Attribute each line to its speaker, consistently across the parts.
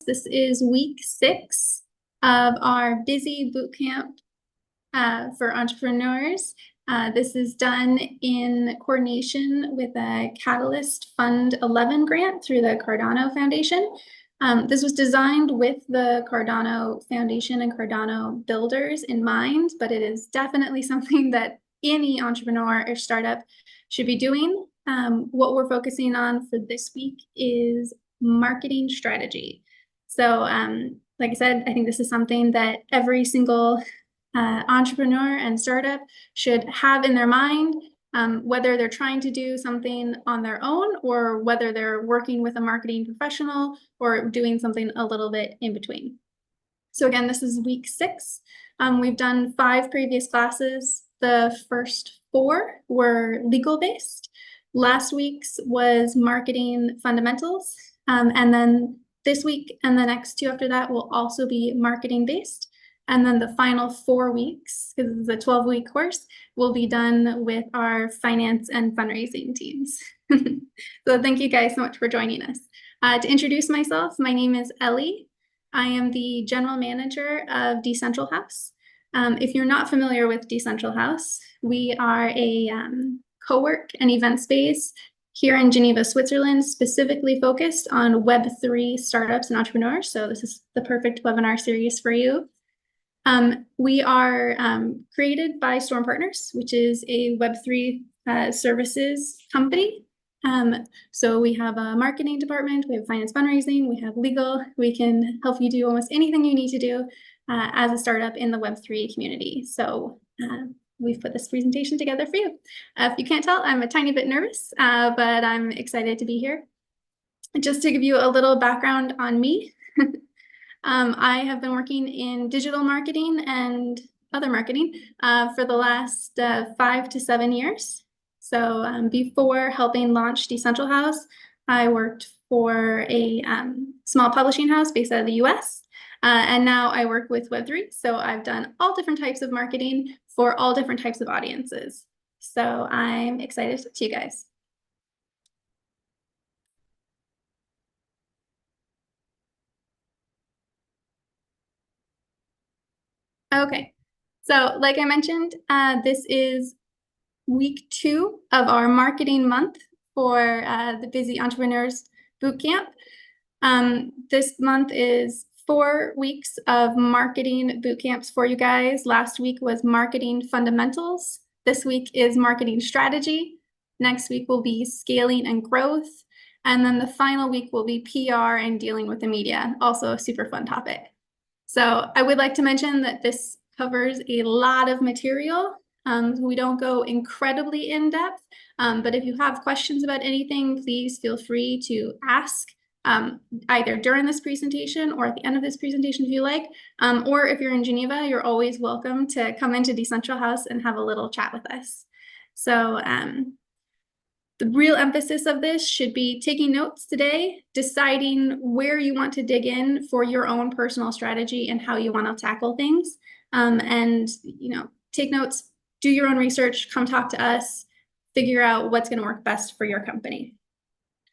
Speaker 1: This is week 6 of our Busy Bootcamp for entrepreneurs. This is done in coordination with a Catalyst Fund 11 grant through the Cardano Foundation. This was designed with the Cardano Foundation and Cardano builders in mind, but it is definitely something that any entrepreneur or startup should be doing. What we're focusing on for this week is marketing strategy. So like I said, I think this is something that every single entrepreneur and startup should have in their mind, whether they're trying to do something on their own or whether they're working with a marketing professional or doing something a little bit in between. So again, this is week 6. We've done 5 previous classes. The first 4 were legal based. Last week's was marketing fundamentals. And then this week and the next 2 after that will also be marketing based. And then the final 4 weeks, because it's a 12-week course, will be done with our finance and fundraising teams. So thank you guys so much for joining us. To introduce myself, my name is Elli. I am the general manager of Decentral House. If you're not familiar with Decentral House, we are a co-work and event space here in Geneva, Switzerland, specifically focused on Web3 startups and entrepreneurs. So this is the perfect webinar series for you. We are created by Storm Partners, which is a Web3 services company. So we have a marketing department, we have finance fundraising, we have legal. We can help you do almost anything you need to do as a startup in the Web3 community. So we've put this presentation together for you. If you can't tell, I'm a tiny bit nervous, but I'm excited to be here. Just to give you a little background on me, I have been working in digital marketing and other marketing for the last 5 to 7 years. So before helping launch Decentral House, I worked for a small publishing house based out of the US. And now I work with Web3. So I've done all different types of marketing for all different types of audiences. So I'm excited to talk to you guys. Okay, so like I mentioned, this is week 2 of our marketing month for the Busy Entrepreneurs Bootcamp. This month is 4 weeks of marketing bootcamps for you guys. Last week was marketing fundamentals. This week is marketing strategy. Next week will be scaling and growth. And then the final week will be PR and dealing with the media, also a super fun topic. So I would like to mention that this covers a lot of material. We don't go incredibly in depth, but if you have questions about anything, please feel free to ask either during this presentation or at the end of this presentation if you like, or if you're in Geneva, you're always welcome to come into Decentral House and have a little chat with us. So the real emphasis of this should be taking notes today, deciding where you want to dig in for your own personal strategy and how you want to tackle things. And, take notes, do your own research, come talk to us, figure out what's going to work best for your company.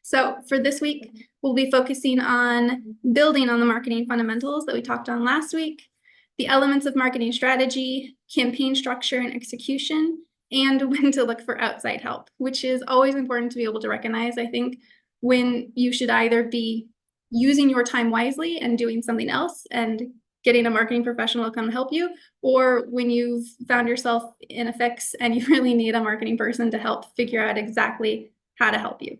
Speaker 1: So for this week, we'll be focusing on building on the marketing fundamentals that we talked on last week, the elements of marketing strategy, campaign structure and execution, and when to look for outside help, which is always important to be able to recognize, I think, when you should either be using your time wisely and doing something else and getting a marketing professional to come help you, or when you've found yourself in a fix and you really need a marketing person to help figure out exactly how to help you.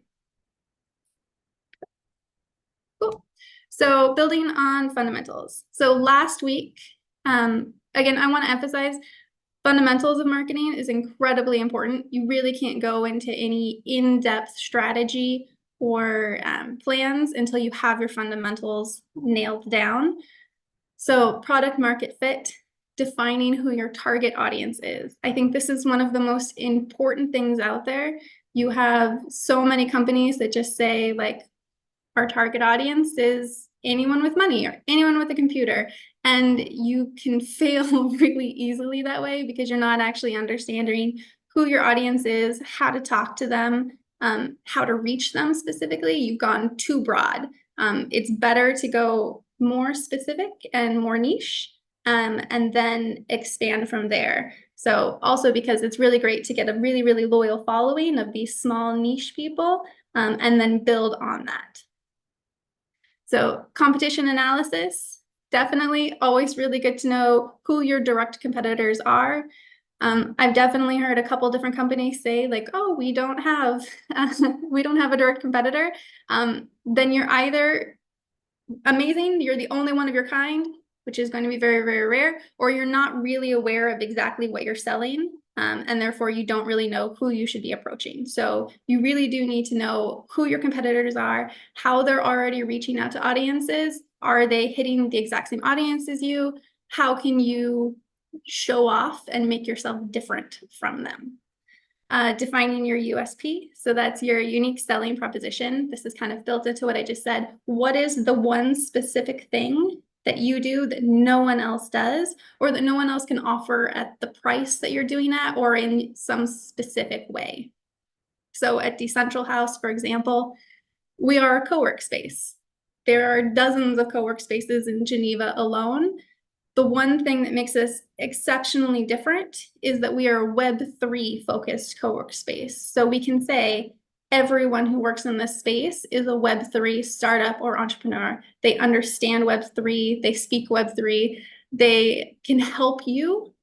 Speaker 1: Cool. So building on fundamentals. So last week, again, I want to emphasize fundamentals of marketing is incredibly important. You really can't go into any in-depth strategy or plans until you have your fundamentals nailed down. So product market fit, defining who your target audience is. I think this is one of the most important things out there. You have so many companies that just say, like, our target audience is anyone with money or anyone with a computer. And you can fail really easily that way because you're not actually understanding who your audience is, how to talk to them, how to reach them specifically. You've gone too broad. It's better to go more specific and more niche, and then expand from there. So also because it's really great to get a really, really loyal following of these small niche people, and then build on that. So competition analysis, definitely always really good to know who your direct competitors are. I've definitely heard a couple different companies say like, oh, we don't have a direct competitor. Then you're either amazing, you're the only one of your kind, which is going to be very, very rare, or you're not really aware of exactly what you're selling, and therefore you don't really know who you should be approaching. So you really do need to know who your competitors are, how they're already reaching out to audiences. Are they hitting the exact same audience as you? How can you show off and make yourself different from them? Defining your USP. So that's your unique selling proposition. This is kind of built into what I just said. What is the one specific thing that you do that no one else does, or that no one else can offer at the price that you're doing at, or in some specific way? So at Decentral House, for example, we are a co-work space. There are dozens of co-work spaces in Geneva alone. The one thing that makes us exceptionally different is that we are a Web3 focused co-work space. So we can say everyone who works in this space is a Web3 startup or entrepreneur. They understand Web3, they speak Web3, they can help you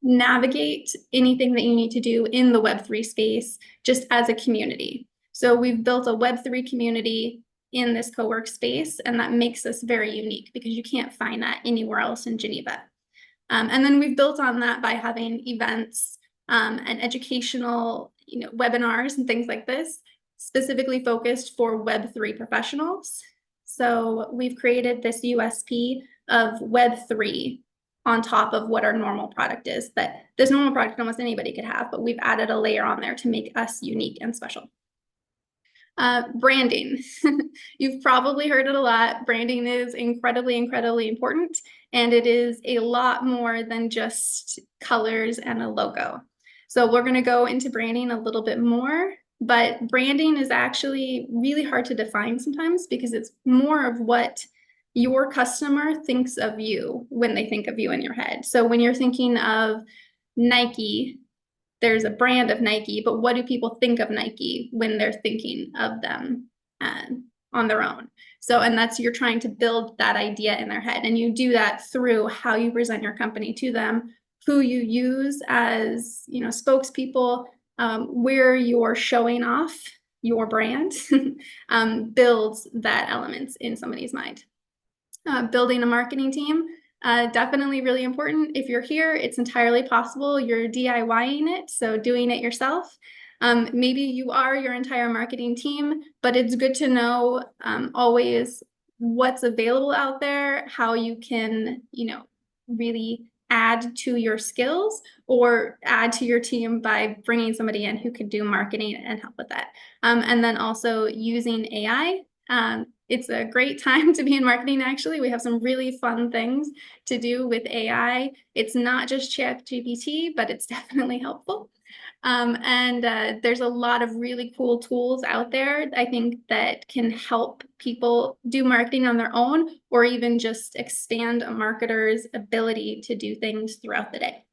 Speaker 1: navigate anything that you need to do in the Web3 space just as a community. So we've built a Web3 community in this co-work space, and that makes us very unique because you can't find that anywhere else in Geneva. And then we've built on that by having events and educational, webinars and things like this, specifically focused for Web3 professionals. So we've created this USP of Web3 on top of what our normal product is. That this normal product almost anybody could have, but we've added a layer on there to make us unique and special. Branding. You've probably heard it a lot. Branding is incredibly, incredibly important, and it is a lot more than just colors and a logo. So we're going to go into branding a little bit more, but branding is actually really hard to define sometimes because it's more of what your customer thinks of you when they think of you in your head. So when you're thinking of Nike, there's a brand of Nike, but what do people think of Nike when they're thinking of them on their own? So, and that's, you're trying to build that idea in their head. And you do that through how you present your company to them, who you use as, spokespeople, where you're showing off your brand, builds that element in somebody's mind. Building a marketing team. Definitely really important. If you're here, it's entirely possible you're DIYing it, so doing it yourself. Maybe you are your entire marketing team, but it's good to know always what's available out there, how you can, really add to your skills or add to your team by bringing somebody in who could do marketing and help with that. And then also using AI. It's a great time to be in marketing, actually. We have some really fun things to do with AI. It's not just ChatGPT, but it's definitely helpful. And there's a lot of really cool tools out there, I think, that can help people do marketing on their own, or even just expand a marketer's ability to do things throughout the day.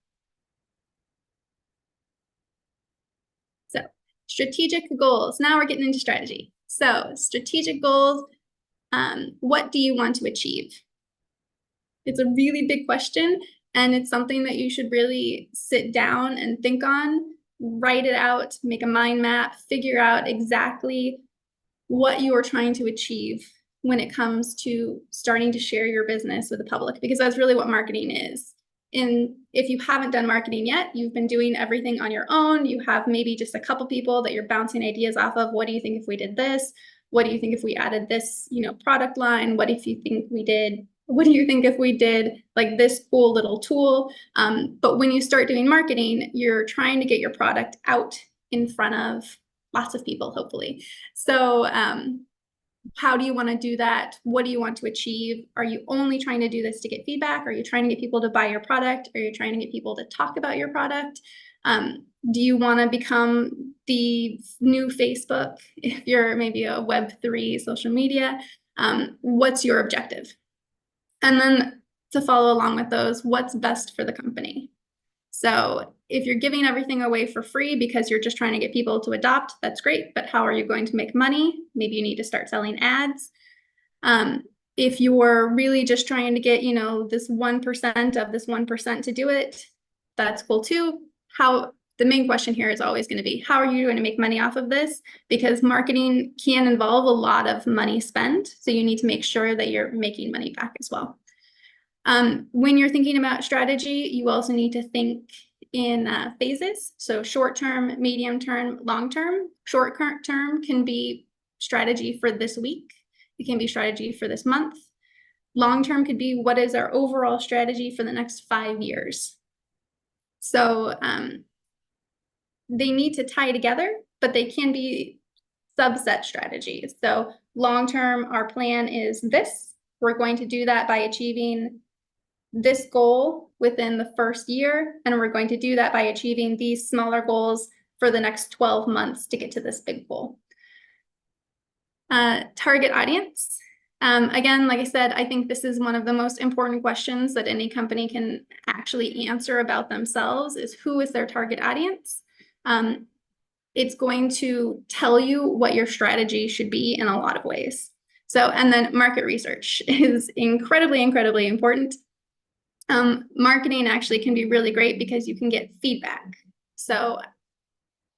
Speaker 1: So strategic goals. Now we're getting into strategy. So strategic goals. What do you want to achieve? It's a really big question, and it's something that you should really sit down and think on, write it out, make a mind map, figure out exactly what you are trying to achieve when it comes to starting to share your business with the public, because that's really what marketing is. And if you haven't done marketing yet, you've been doing everything on your own. You have maybe just a couple people that you're bouncing ideas off of. What do you think if we did this? What do you think if we added this, product line? What do you think if we did like this cool little tool? But when you start doing marketing, you're trying to get your product out in front of lots of people, hopefully. So how do you want to do that? What do you want to achieve? Are you only trying to do this to get feedback? Are you trying to get people to buy your product? Are you trying to get people to talk about your product? Do you want to become the new Facebook if you're maybe a Web3 social media? What's your objective? And then to follow along with those, what's best for the company? So if you're giving everything away for free because you're just trying to get people to adopt, that's great. But how are you going to make money? Maybe you need to start selling ads. If you're really just trying to get, this 1% of this 1% to do it, that's cool too. The main question here is always going to be, how are you going to make money off of this? Because marketing can involve a lot of money spent. So you need to make sure that you're making money back as well. When you're thinking about strategy, you also need to think in phases. So short term, medium term, long term. Short term can be strategy for this week. It can be strategy for this month. Long term could be, what is our overall strategy for the next 5 years? So they need to tie together, but they can be subset strategies. So long term, our plan is this. We're going to do that by achieving this goal within the first year, and we're going to do that by achieving these smaller goals for the next 12 months to get to this big goal. Target audience. Again, like I said, I think this is one of the most important questions that any company can actually answer about themselves is, who is their target audience? It's going to tell you what your strategy should be in a lot of ways. So, and then market research is incredibly, incredibly important. Marketing actually can be really great because you can get feedback. So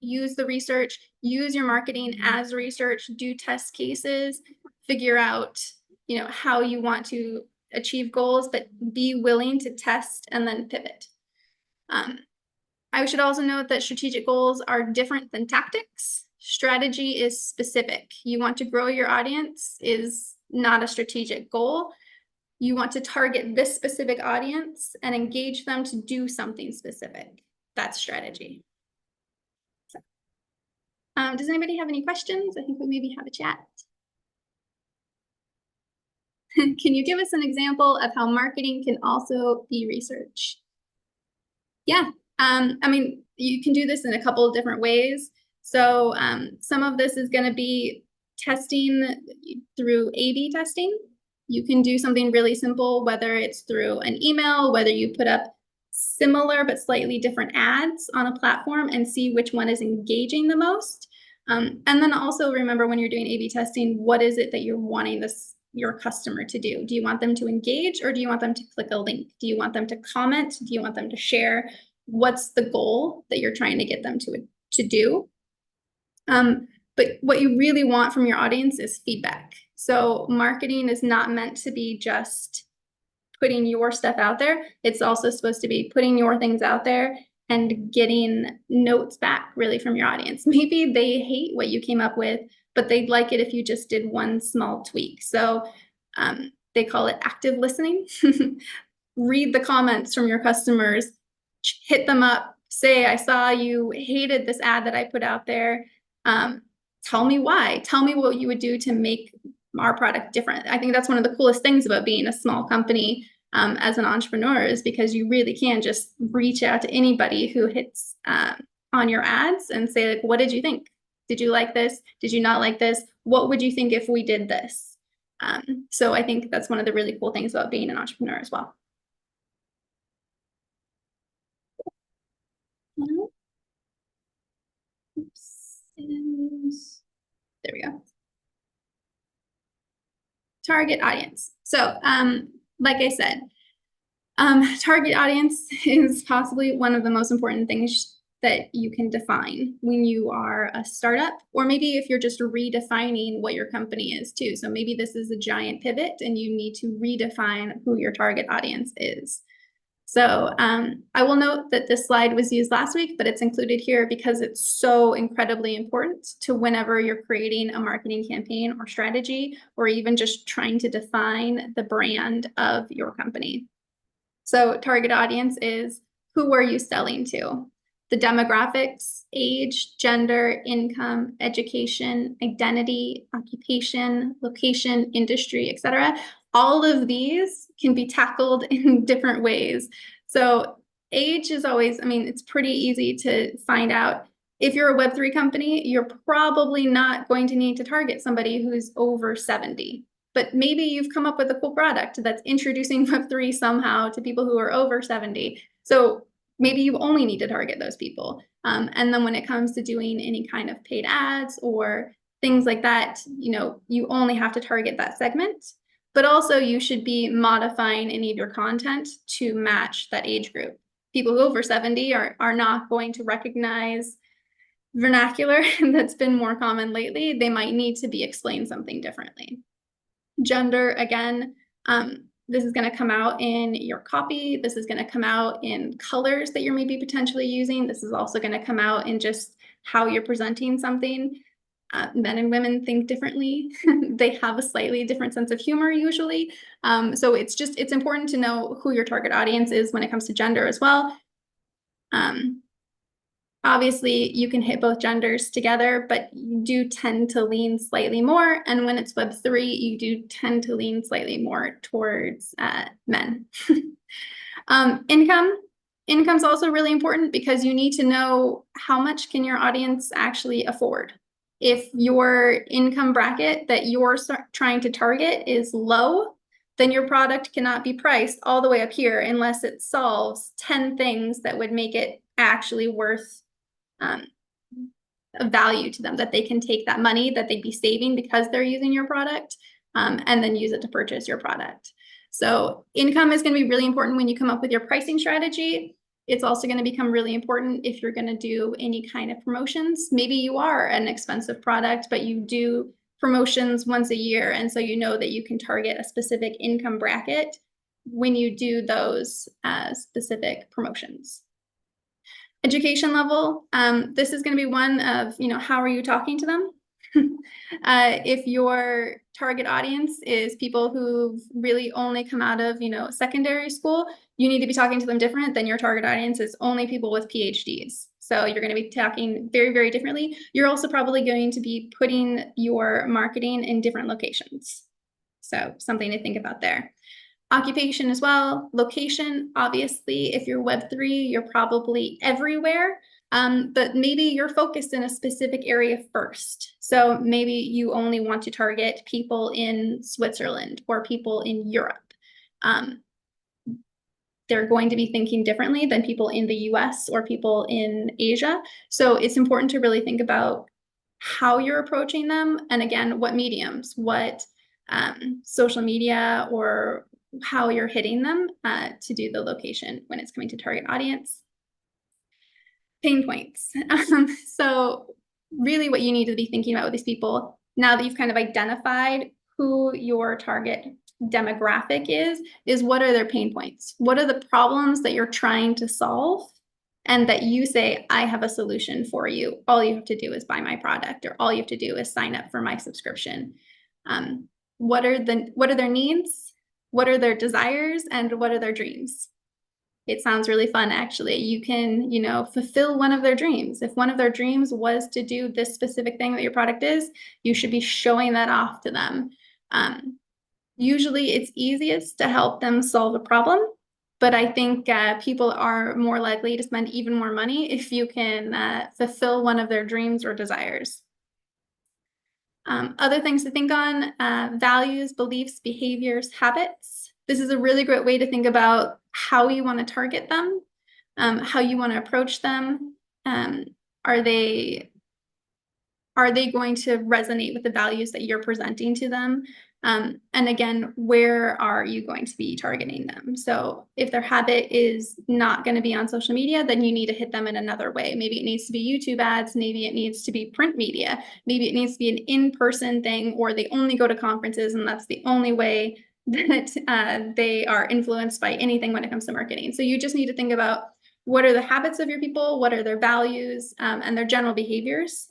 Speaker 1: use the research, use your marketing as research, do test cases, figure out, how you want to achieve goals, but be willing to test and then pivot. I should also note that strategic goals are different than tactics. Strategy is specific. You want to grow your audience is not a strategic goal. You want to target this specific audience and engage them to do something specific. That's strategy. So, does anybody have any questions? I think we maybe have a chat. Can you give us an example of how marketing can also be research? Yeah, you can do this in a couple of different ways. So some of this is going to be testing through A/B testing. You can do something really simple, whether it's through an email, whether you put up similar but slightly different ads on a platform and see which one is engaging the most. And then also remember, when you're doing A/B testing, what is it that you're wanting your customer to do? Do you want them to engage, or do you want them to click a link? Do you want them to comment? Do you want them to share? What's the goal that you're trying to get them to do? But what you really want from your audience is feedback. So marketing is not meant to be just putting your stuff out there. It's also supposed to be putting your things out there and getting notes back really from your audience. Maybe they hate what you came up with, but they'd like it if you just did one small tweak. So they call it active listening. Read the comments from your customers, hit them up, say, I saw you hated this ad that I put out there. Tell me why. Tell me what you would do to make our product different. I think that's one of the coolest things about being a small company as an entrepreneur, is because you really can just reach out to anybody who hits on your ads and say, like, what did you think? Did you like this? Did you not like this? What would you think if we did this? So I think that's one of the really cool things about being an entrepreneur as well. Oops. And there we go. Target audience. So like I said, target audience is possibly one of the most important things that you can define when you are a startup, or maybe if you're just redefining what your company is too. So maybe this is a giant pivot and you need to redefine who your target audience is. So I will note that this slide was used last week, but it's included here because it's so incredibly important to whenever you're creating a marketing campaign or strategy, or even just trying to define the brand of your company. So target audience is, who are you selling to? The demographics, age, gender, income, education, identity, occupation, location, industry, etc. All of these can be tackled in different ways. So age is always, it's pretty easy to find out. If you're a Web3 company, you're probably not going to need to target somebody who's over 70. but maybe you've come up with a cool product that's introducing Web3 somehow to people who are over 70. So maybe you only need to target those people. And then when it comes to doing any kind of paid ads or things like that, you only have to target that segment. But also you should be modifying any of your content to match that age group. People over 70 are not going to recognize vernacular that's been more common lately. They might need to be explained something differently. Gender, again, this is going to come out in your copy. This is going to come out in colors that you're maybe potentially using. This is also going to come out in just how you're presenting something. Men and women think differently. They have a slightly different sense of humor usually. So it's important to know who your target audience is when it comes to gender as well. Obviously, you can hit both genders together, but you do tend to lean slightly more. And when it's Web3, you do tend to lean slightly more towards men. Income's also really important because you need to know how much can your audience actually afford. If your income bracket that you're trying to target is low, then your product cannot be priced all the way up here unless it solves 10 things that would make it actually worth a value to them, that they can take that money that they'd be saving because they're using your product and then use it to purchase your product. So income is going to be really important when you come up with your pricing strategy. It's also going to become really important if you're going to do any kind of promotions. Maybe you are an expensive product, but you do promotions once a year. And so you know that you can target a specific income bracket when you do those specific promotions. Education level, this is going to be one of, how are you talking to them? If your target audience is people who've really only come out of, secondary school, you need to be talking to them different than your target audience is only people with PhDs. So you're going to be talking very, very differently. You're also probably going to be putting your marketing in different locations. So something to think about there. Occupation as well. Location, obviously, if you're Web3, you're probably everywhere, but maybe you're focused in a specific area first. So maybe you only want to target people in Switzerland or people in Europe. They're going to be thinking differently than people in the US or people in Asia. So it's important to really think about how you're approaching them. And again, what mediums, what social media, or how you're hitting them to do the location when it's coming to target audience. Pain points. So really what you need to be thinking about with these people, now that you've kind of identified who your target demographic is what are their pain points? What are the problems that you're trying to solve? And that you say, I have a solution for you. All you have to do is buy my product, or all you have to do is sign up for my subscription. What are their needs? What are their desires, and what are their dreams? It sounds really fun, actually. You can, fulfill one of their dreams. If one of their dreams was to do this specific thing that your product is, you should be showing that off to them. Usually it's easiest to help them solve a problem, but I think people are more likely to spend even more money if you can fulfill one of their dreams or desires. Other things to think on, values, beliefs, behaviors, habits. This is a really great way to think about how you want to target them, how you want to approach them. Are they going to resonate with the values that you're presenting to them? And again, where are you going to be targeting them? So if their habit is not going to be on social media, then you need to hit them in another way. Maybe it needs to be YouTube ads. Maybe it needs to be print media. Maybe it needs to be an in-person thing, or they only go to conferences and that's the only way that they are influenced by anything when it comes to marketing. So you just need to think about what are the habits of your people, what are their values, and their general behaviors.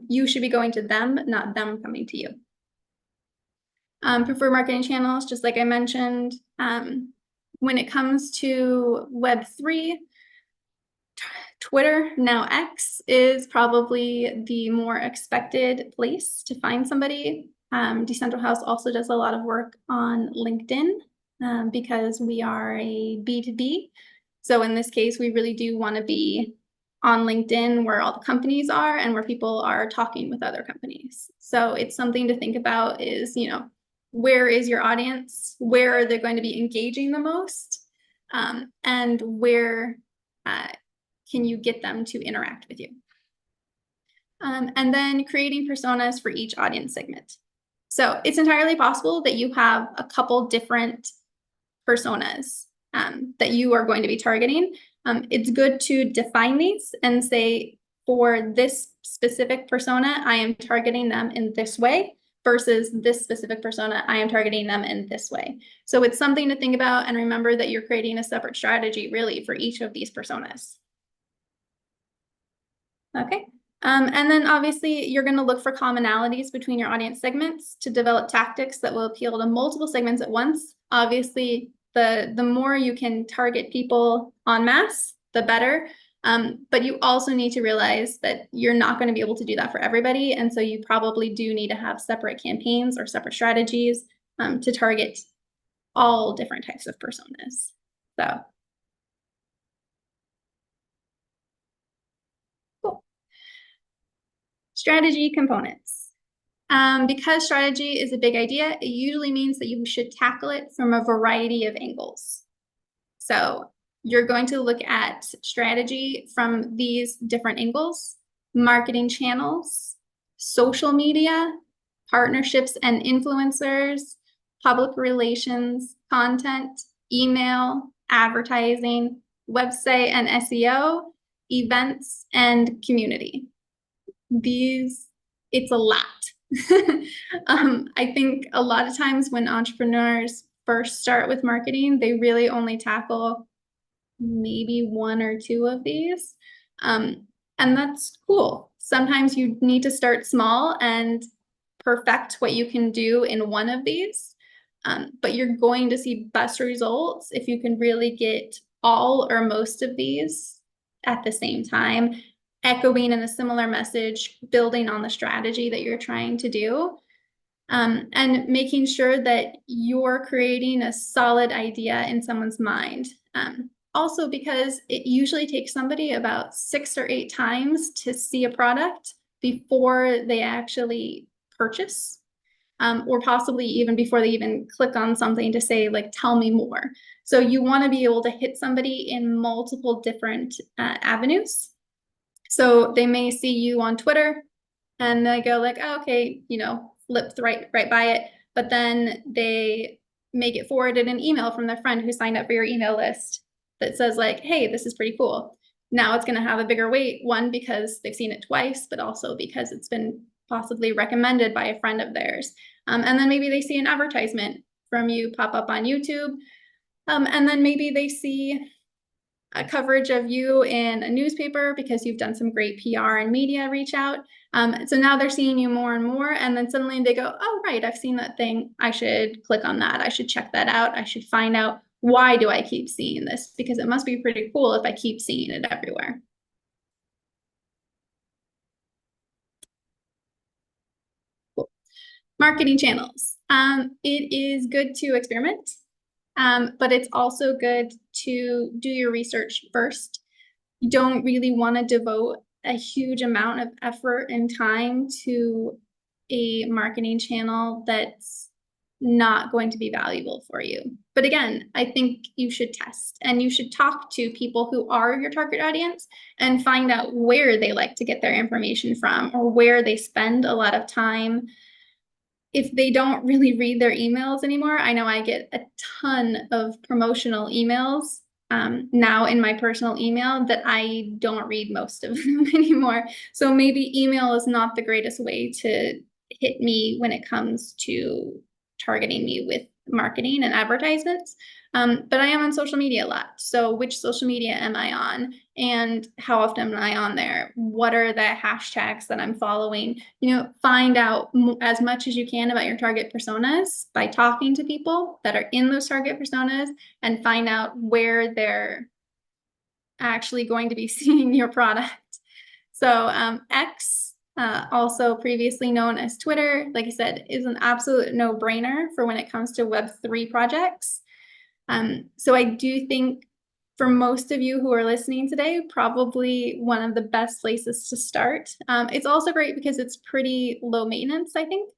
Speaker 1: You should be going to them, not them coming to you. Preferred marketing channels, just like I mentioned. When it comes to Web3, Twitter, now X, is probably the more expected place to find somebody. Decentral House also does a lot of work on LinkedIn because we are a B2B. So in this case, we really do want to be on LinkedIn where all the companies are and where people are talking with other companies. So it's something to think about is, where is your audience, where are they going to be engaging the most, and where can you get them to interact with you. And then creating personas for each audience segment. So it's entirely possible that you have a couple different personas that you are going to be targeting. It's good to define these and say, for this specific persona, I am targeting them in this way, versus this specific persona, I am targeting them in this way. So it's something to think about, and remember that you're creating a separate strategy really for each of these personas. Okay. And then obviously you're going to look for commonalities between your audience segments to develop tactics that will appeal to multiple segments at once. Obviously, the more you can target people en masse, the better. But you also need to realize that you're not going to be able to do that for everybody. And so you probably do need to have separate campaigns or separate strategies to target all different types of personas. So cool. Strategy components. Because strategy is a big idea, it usually means that you should tackle it from a variety of angles. So you're going to look at strategy from these different angles: marketing channels, social media, partnerships and influencers, public relations, content, email, advertising, website and SEO, events, and community. It's a lot. I think a lot of times when entrepreneurs first start with marketing, they really only tackle maybe one or two of these. And that's cool. Sometimes you need to start small and perfect what you can do in one of these. But you're going to see best results if you can really get all or most of these at the same time, echoing in a similar message, building on the strategy that you're trying to do, and making sure that you're creating a solid idea in someone's mind. Also, because it usually takes somebody about 6 or 8 times to see a product before they actually purchase, or possibly even before they even click on something to say, like, tell me more. So you want to be able to hit somebody in multiple different avenues. So they may see you on Twitter and they go like, oh, okay, flipped right by it. But then they may get forwarded an email from their friend who signed up for your email list that says like, hey, this is pretty cool. Now it's going to have a bigger weight, one, because they've seen it twice, but also because it's been possibly recommended by a friend of theirs. And then maybe they see an advertisement from you pop up on YouTube. And then maybe they see a coverage of you in a newspaper because you've done some great PR and media reach out. So now they're seeing you more and more, and then suddenly they go, oh, right, I've seen that thing. I should click on that. I should check that out. I should find out, why do I keep seeing this? Because it must be pretty cool if I keep seeing it everywhere. Cool. Marketing channels. It is good to experiment, but it's also good to do your research first. You don't really want to devote a huge amount of effort and time to a marketing channel that's not going to be valuable for you. But again, I think you should test, and you should talk to people who are your target audience and find out where they like to get their information from, or where they spend a lot of time. If they don't really read their emails anymore, I know I get a ton of promotional emails now in my personal email that I don't read most of them anymore. So maybe email is not the greatest way to hit me when it comes to targeting me with marketing and advertisements. But I am on social media a lot. So which social media am I on? And how often am I on there? What are the hashtags that I'm following? Find out as much as you can about your target personas by talking to people that are in those target personas, and find out where they're actually going to be seeing your product. So X, also previously known as Twitter, like I said, is an absolute no-brainer for when it comes to Web3 projects. So I do think for most of you who are listening today, probably one of the best places to start. It's also great because it's pretty low maintenance, I think.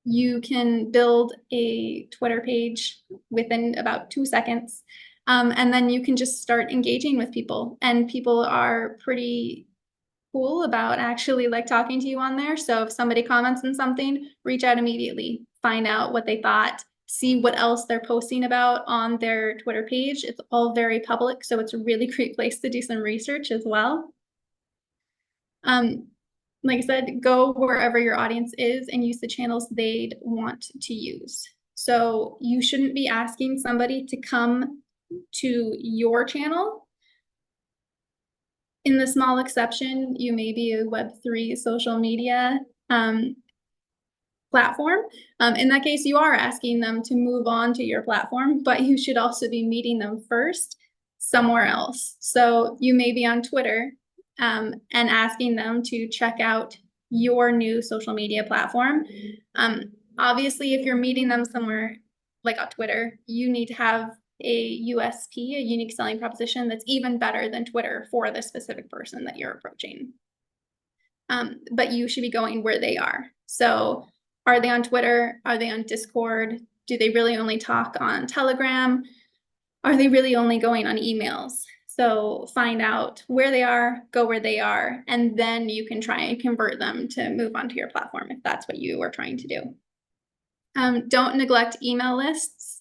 Speaker 1: You can build a Twitter page within about 2 seconds, and then you can just start engaging with people. And people are pretty cool about actually like talking to you on there. So if somebody comments on something, reach out immediately, find out what they thought, see what else they're posting about on their Twitter page. It's all very public, so it's a really great place to do some research as well. Like I said, go wherever your audience is and use the channels they'd want to use. So you shouldn't be asking somebody to come to your channel. In the small exception, you may be a Web3 social media platform. In that case, you are asking them to move on to your platform, but you should also be meeting them first somewhere else. So you may be on Twitter and asking them to check out your new social media platform. Obviously, if you're meeting them somewhere like on Twitter, you need to have a USP, a unique selling proposition that's even better than Twitter for the specific person that you're approaching. But you should be going where they are. So are they on Twitter? Are they on Discord? Do they really only talk on Telegram? Are they really only going on emails? So find out where they are, go where they are, and then you can try and convert them to move onto your platform if that's what you are trying to do. Don't neglect email lists.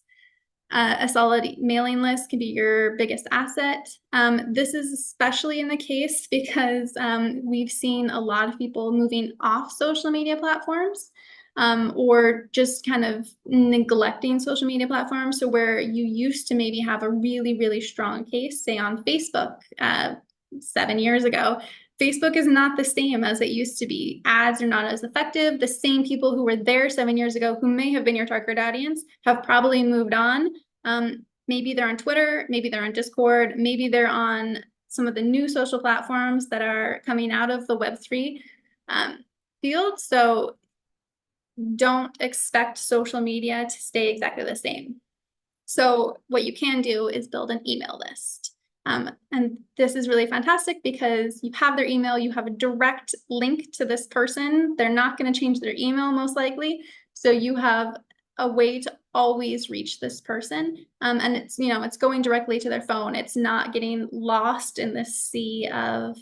Speaker 1: A solid mailing list can be your biggest asset. This is especially in the case because we've seen a lot of people moving off social media platforms or just kind of neglecting social media platforms. So where you used to maybe have a really, really strong case, say on Facebook 7 years ago, Facebook is not the same as it used to be. Ads are not as effective. The same people who were there 7 years ago, who may have been your target audience, have probably moved on. Maybe they're on Twitter, maybe they're on Discord, maybe they're on some of the new social platforms that are coming out of the Web3 field. So don't expect social media to stay exactly the same. So what you can do is build an email list. And this is really fantastic because you have their email, you have a direct link to this person. They're not going to change their email most likely. So you have a way to always reach this person. And it's, it's going directly to their phone. It's not getting lost in this sea of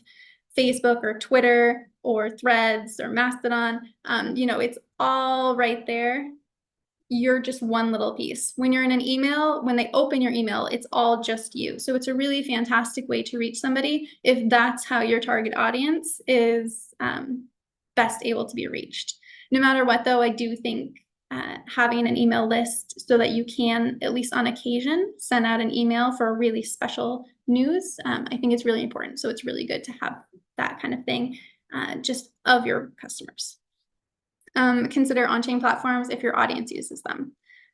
Speaker 1: Facebook or Twitter or Threads or Mastodon. It's all right there. You're just one little piece. When you're in an email, when they open your email, it's all just you. So it's a really fantastic way to reach somebody if that's how your target audience is best able to be reached. No matter what, though, I do think having an email list so that you can, at least on occasion, send out an email for a really special news, I think it's really important. So it's really good to have that kind of thing just of your customers. Consider on-chain platforms if your audience uses them.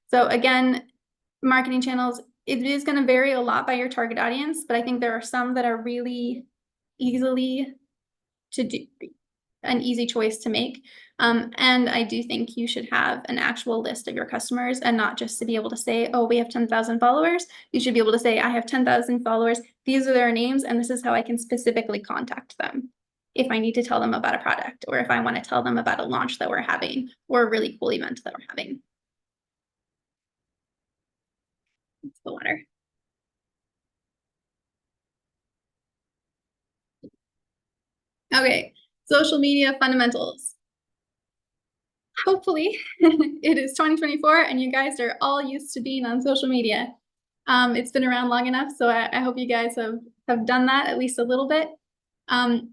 Speaker 1: So again, marketing channels, it is going to vary a lot by your target audience, but I think there are some that are really easily to do, an easy choice to make. And I do think you should have an actual list of your customers and not just to be able to say, oh, we have 10,000 followers. You should be able to say, I have 10,000 followers. These are their names, and this is how I can specifically contact them if I need to tell them about a product or if I want to tell them about a launch that we're having or a really cool event that we're having. It's the water. Okay, social media fundamentals. Hopefully it is 2024 and you guys are all used to being on social media. It's been around long enough, so I hope you guys have done that at least a little bit.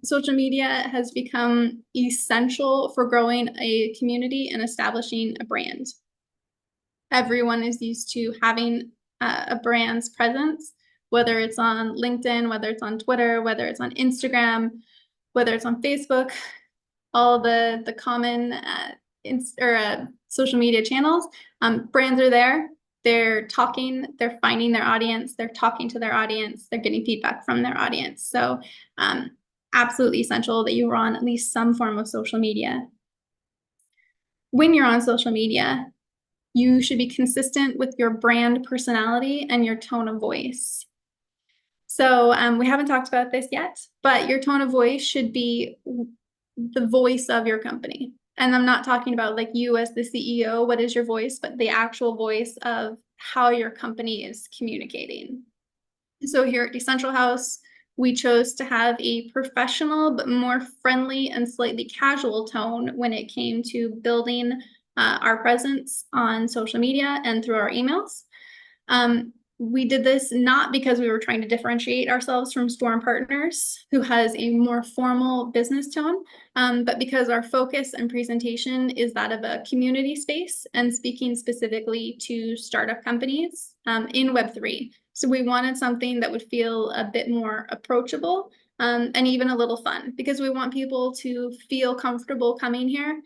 Speaker 1: Social media has become essential for growing a community and establishing a brand. Everyone is used to having a brand's presence, whether it's on LinkedIn, whether it's on Twitter, whether it's on Instagram, whether it's on Facebook, all the common social media channels. Brands are there. They're talking, they're finding their audience, they're talking to their audience, they're getting feedback from their audience. So absolutely essential that you are on at least some form of social media. When you're on social media, you should be consistent with your brand personality and your tone of voice. So we haven't talked about this yet, but your tone of voice should be the voice of your company. And I'm not talking about like you as the CEO, what is your voice, but the actual voice of how your company is communicating. So here at Decentral House, we chose to have a professional but more friendly and slightly casual tone when it came to building our presence on social media and through our emails. We did this not because we were trying to differentiate ourselves from Storm Partners, who has a more formal business tone, but because our focus and presentation is that of a community space and speaking specifically to startup companies in Web3. So we wanted something that would feel a bit more approachable and even a little fun, because we want people to feel comfortable coming here,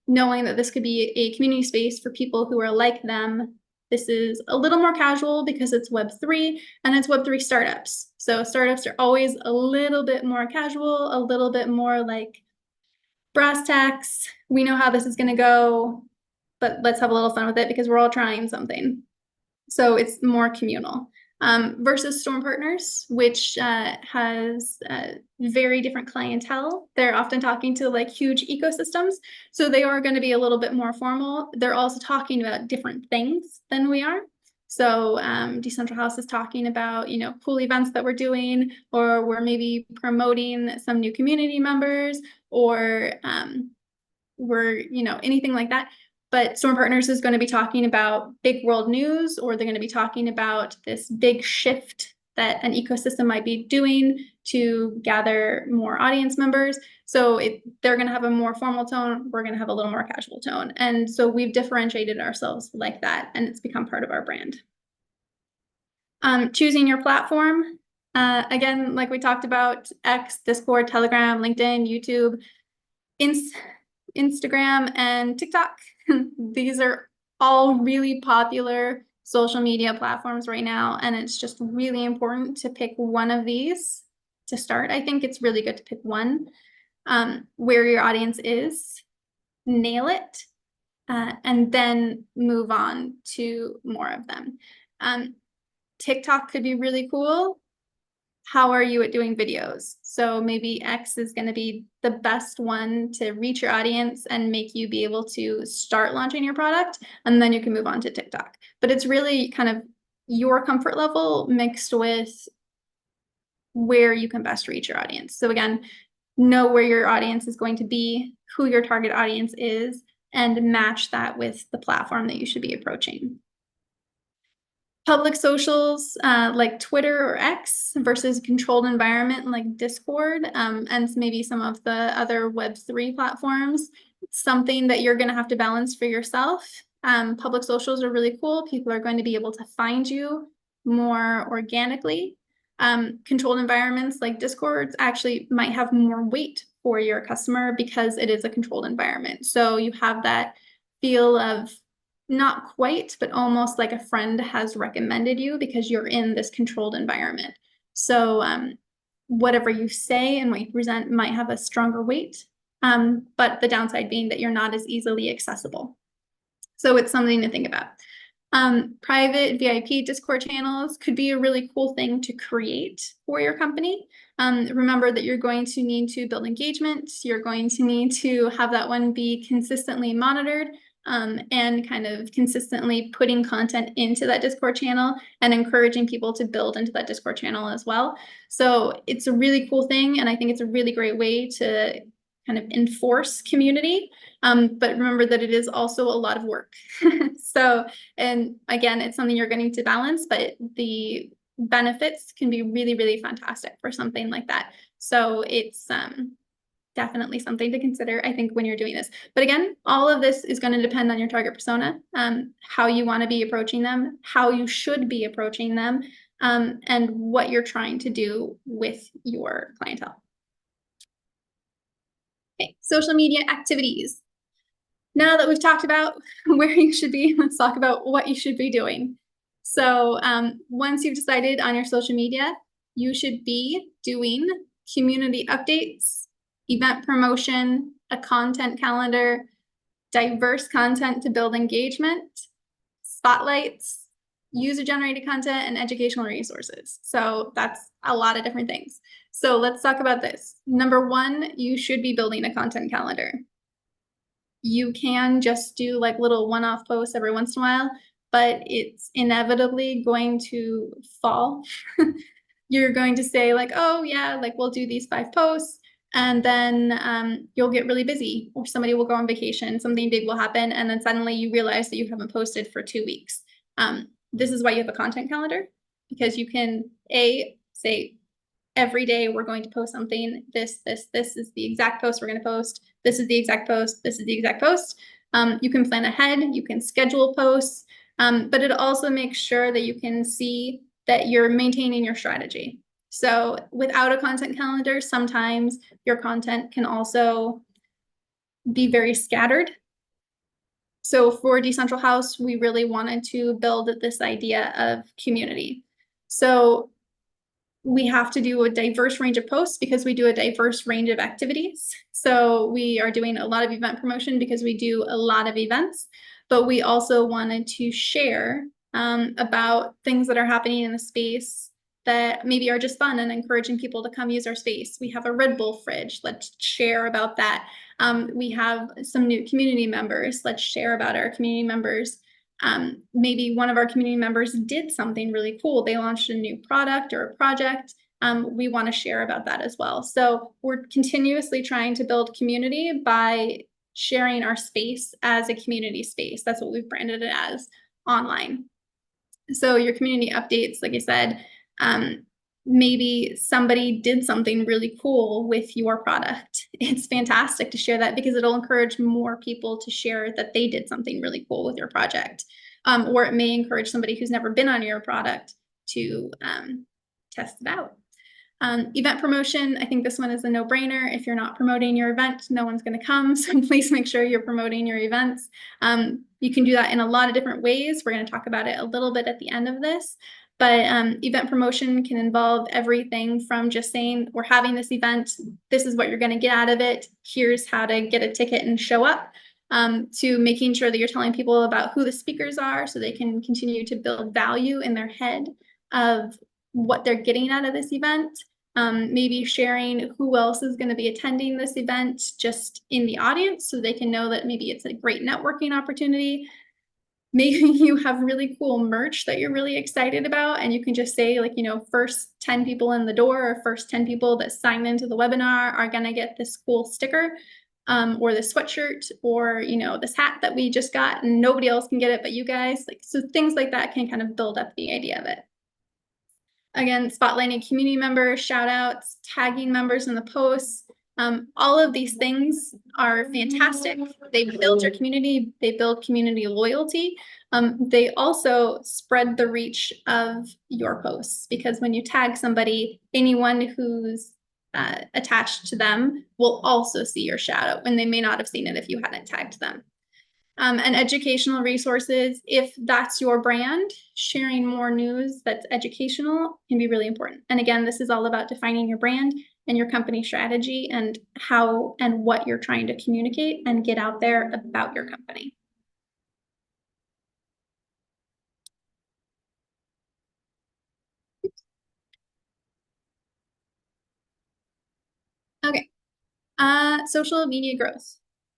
Speaker 1: knowing that this could be a community space for people who are like them. This is a little more casual because it's Web3 and it's Web3 startups. So startups are always a little bit more casual, a little bit more like brass tacks. We know how this is going to go, but let's have a little fun with it because we're all trying something. So it's more communal versus Storm Partners, which has very different clientele. They're often talking to like huge ecosystems. So they are going to be a little bit more formal. They're also talking about different things than we are. So Decentral House is talking about, you know, cool events that we're doing, or we're maybe promoting some new community members, or we're, you know, anything like that. But Storm Partners is going to be talking about big world news, or they're going to be talking about this big shift that an ecosystem might be doing to gather more audience members. So they're going to have a more formal tone. We're going to have a little more casual tone. And so we've differentiated ourselves like that, and it's become part of our brand. Choosing your platform. Again, like we talked about, X, Discord, Telegram, LinkedIn, YouTube, Instagram, and TikTok. These are all really popular social media platforms right now, and it's just really important to pick one of these to start. I think it's really good to pick one where your audience is, nail it, and then move on to more of them. TikTok could be really cool. How are you at doing videos? So maybe X is going to be the best one to reach your audience and make you be able to start launching your product, and then you can move on to TikTok. But it's really kind of your comfort level mixed with where you can best reach your audience. So again, know where your audience is going to be, who your target audience is, and match that with the platform that you should be approaching. Public socials like Twitter or X versus controlled environment like Discord and maybe some of the other Web3 platforms. It's something that you're going to have to balance for yourself. Public socials are really cool. People are going to be able to find you more organically. Controlled environments like Discord actually might have more weight for your customer because it is a controlled environment. So you have that feel of not quite, but almost like a friend has recommended you because you're in this controlled environment. So whatever you say and what you present might have a stronger weight, but the downside being that you're not as easily accessible. So it's something to think about. Private VIP Discord channels could be a really cool thing to create for your company. Remember that you're going to need to build engagement. You're going to need to have that one be consistently monitored. And kind of consistently putting content into that Discord channel and encouraging people to build into that Discord channel as well. So it's a really cool thing, and I think it's a really great way to kind of enforce community. But remember that it is also a lot of work. So, and again, it's something you're going to balance, but the benefits can be really, really fantastic for something like that. So it's definitely something to consider, I think, when you're doing this. But again, all of this is going to depend on your target persona, how you want to be approaching them, how you should be approaching them, and what you're trying to do with your clientele. Okay, social media activities. Now that we've talked about where you should be, let's talk about what you should be doing. So once you've decided on your social media, you should be doing community updates, event promotion, a content calendar, diverse content to build engagement, spotlights, user-generated content, and educational resources. So that's a lot of different things. So let's talk about this. Number one, you should be building a content calendar. You can just do like little one-off posts every once in a while, but it's inevitably going to fall. You're going to say like, oh yeah, like we'll do these 5 posts, and then you'll get really busy, or somebody will go on vacation, something big will happen, and then suddenly you realize that you haven't posted for 2 weeks. This is why you have a content calendar, because you can say every day we're going to post something. This is the exact post we're going to post. This is the exact post. This is the exact post. You can plan ahead. You can schedule posts, but it also makes sure that you can see that you're maintaining your strategy. So without a content calendar, sometimes your content can also be very scattered. So for Decentral House, we really wanted to build this idea of community. So we have to do a diverse range of posts because we do a diverse range of activities. So we are doing a lot of event promotion because we do a lot of events, but we also wanted to share about things that are happening in the space that maybe are just fun and encouraging people to come use our space. We have a Red Bull fridge. Let's share about that. We have some new community members. Let's share about our community members. Maybe one of our community members did something really cool. They launched a new product or a project. We want to share about that as well. So we're continuously trying to build community by sharing our space as a community space. That's what we've branded it as online. So your community updates, like I said, maybe somebody did something really cool with your product. It's fantastic to share that because it'll encourage more people to share that they did something really cool with your project. Or it may encourage somebody who's never been on your product to test it out. Event promotion, I think this one is a no-brainer. If you're not promoting your event, no one's going to come. So please make sure you're promoting your events. You can do that in a lot of different ways. We're going to talk about it a little bit at the end of this. But event promotion can involve everything from just saying, we're having this event, this is what you're going to get out of it, here's how to get a ticket and show up, to making sure that you're telling people about who the speakers are so they can continue to build value in their head of what they're getting out of this event. Maybe sharing who else is going to be attending this event just in the audience so they can know that maybe it's a great networking opportunity. Maybe you have really cool merch that you're really excited about, and you can just say like, you know, first 10 people in the door or first 10 people that sign into the webinar are going to get this cool sticker, or this sweatshirt, or, you know, this hat that we just got and nobody else can get it but you guys. Like, so things like that can kind of build up the idea of it. Again, spotlighting community members, shout outs, tagging members in the posts. All of these things are fantastic. They build your community, they build community loyalty. They also spread the reach of your posts, because when you tag somebody, anyone who's attached to them will also see your shout out when they may not have seen it if you hadn't tagged them. And educational resources, if that's your brand, sharing more news that's educational can be really important. And again, this is all about defining your brand and your company strategy and how and what you're trying to communicate and get out there about your company. Okay, social media growth.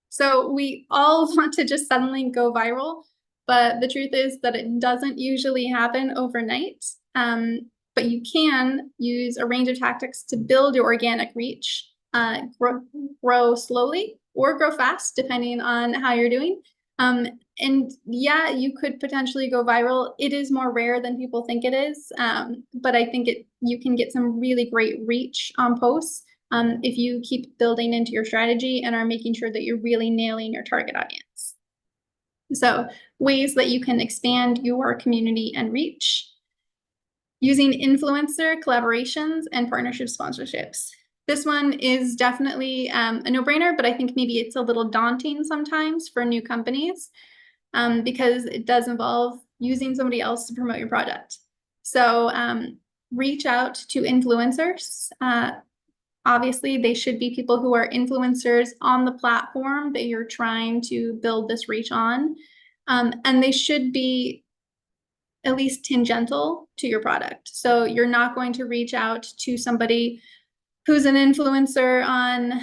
Speaker 1: So we all want to just suddenly go viral, but the truth is that it doesn't usually happen overnight. But you can use a range of tactics to build your organic reach, grow slowly or grow fast, depending on how you're doing. And yeah, you could potentially go viral. It is more rare than people think it is, but I think you can get some really great reach on posts if you keep building into your strategy and are making sure that you're really nailing your target audience. So ways that you can expand your community and reach: using influencer collaborations and partnership sponsorships. This one is definitely a no-brainer, but I think maybe it's a little daunting sometimes for new companies, because it does involve using somebody else to promote your product. So reach out to influencers. Obviously, they should be people who are influencers on the platform that you're trying to build this reach on. And they should be at least tangential to your product. So you're not going to reach out to somebody who's an influencer on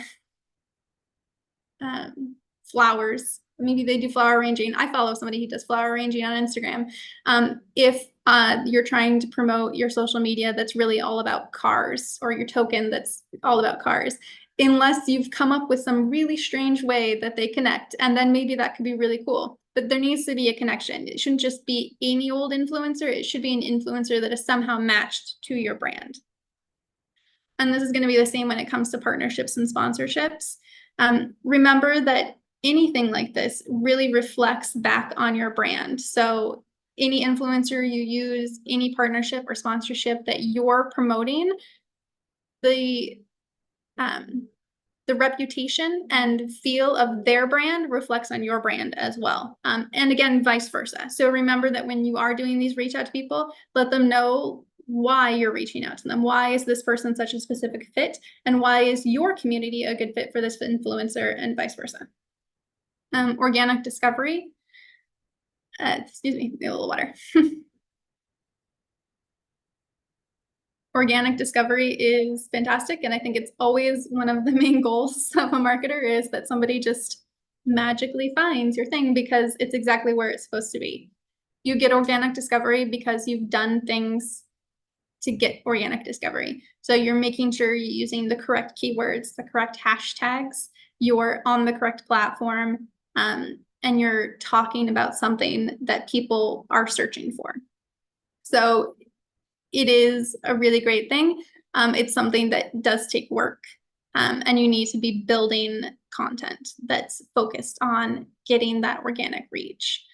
Speaker 1: flowers. Maybe they do flower arranging. I follow somebody who does flower arranging on Instagram. If you're trying to promote your social media that's really all about cars, or your token that's all about cars, unless you've come up with some really strange way that they connect, and then maybe that could be really cool. But there needs to be a connection. It shouldn't just be any old influencer. It should be an influencer that is somehow matched to your brand. And this is going to be the same when it comes to partnerships and sponsorships. Remember that anything like this really reflects back on your brand. So any influencer you use, any partnership or sponsorship that you're promoting, the reputation and feel of their brand reflects on your brand as well. And again, vice versa. So remember that when you are doing these reach out to people, let them know why you're reaching out to them. Why is this person such a specific fit? And why is your community a good fit for this influencer, and vice versa? Organic discovery. Excuse me, a little water. Organic discovery is fantastic. And I think it's always one of the main goals of a marketer, is that somebody just magically finds your thing because it's exactly where it's supposed to be. You get organic discovery because you've done things to get organic discovery. So you're making sure you're using the correct keywords, the correct hashtags, you're on the correct platform, and you're talking about something that people are searching for. So it is a really great thing. It's something that does take work, and you need to be building content that's focused on getting that organic reach.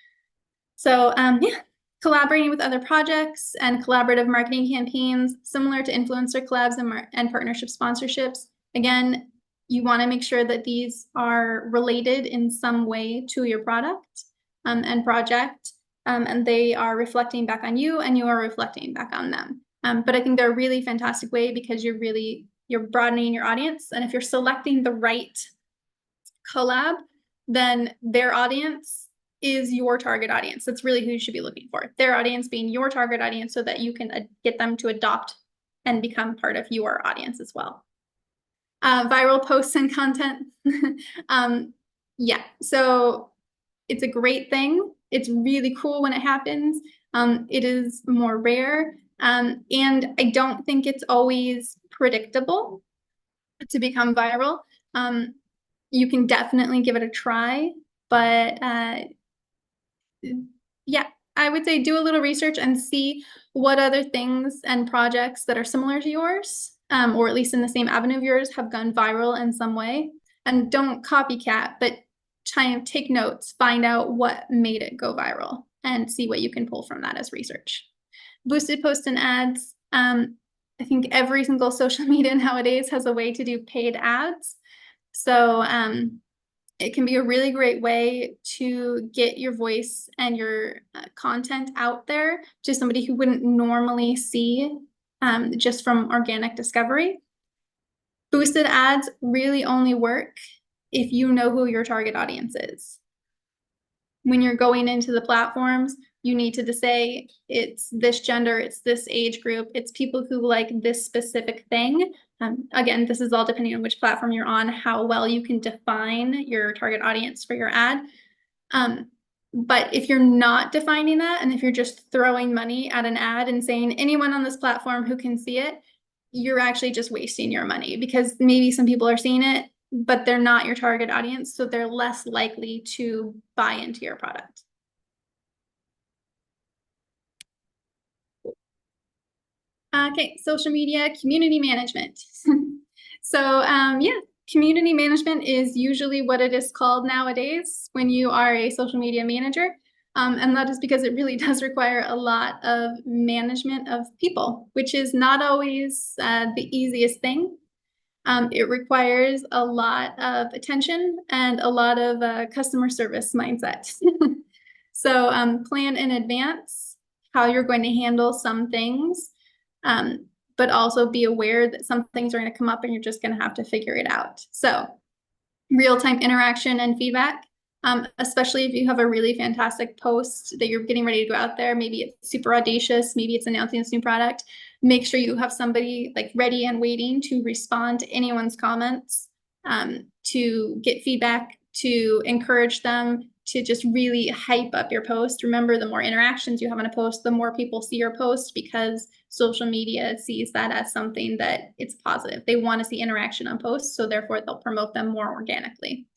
Speaker 1: So yeah, collaborating with other projects and collaborative marketing campaigns, similar to influencer collabs and partnership sponsorships. Again, you want to make sure that these are related in some way to your product and project. And they are reflecting back on you, and you are reflecting back on them. But I think they're a really fantastic way because you're broadening your audience. And if you're selecting the right collab, then their audience is your target audience. That's really who you should be looking for. Their audience being your target audience, so that you can get them to adopt and become part of your audience as well. Viral posts and content. Yeah, so it's a great thing. It's really cool when it happens. It is more rare. And I don't think it's always predictable to become viral. You can definitely give it a try, but yeah, I would say do a little research and see what other things and projects that are similar to yours, or at least in the same avenue of yours, have gone viral in some way. And don't copycat, but try and take notes, find out what made it go viral, and see what you can pull from that as research. Boosted posts and ads. I think every single social media nowadays has a way to do paid ads. So it can be a really great way to get your voice and your content out there to somebody who wouldn't normally see just from organic discovery. Boosted ads really only work if you know who your target audience is. When you're going into the platforms, you need to say it's this gender, it's this age group, it's people who like this specific thing. Again, this is all depending on which platform you're on, how well you can define your target audience for your ad. But if you're not defining that, and if you're just throwing money at an ad and saying anyone on this platform who can see it, you're actually just wasting your money, because maybe some people are seeing it, but they're not your target audience, so they're less likely to buy into your product. Okay, social media community management. So yeah, community management is usually what it is called nowadays when you are a social media manager. And that is because it really does require a lot of management of people, which is not always the easiest thing. It requires a lot of attention and a lot of customer service mindset. So plan in advance how you're going to handle some things, but also be aware that some things are going to come up and you're just going to have to figure it out. So real-time interaction and feedback, especially if you have a really fantastic post that you're getting ready to go out there. Maybe it's super audacious, maybe it's announcing this new product. Make sure you have somebody like ready and waiting to respond to anyone's comments, to get feedback, to encourage them, to just really hype up your post. Remember, the more interactions you have on a post, the more people see your post, because social media sees that as something that it's positive. They want to see interaction on posts, so therefore they'll promote them more organically.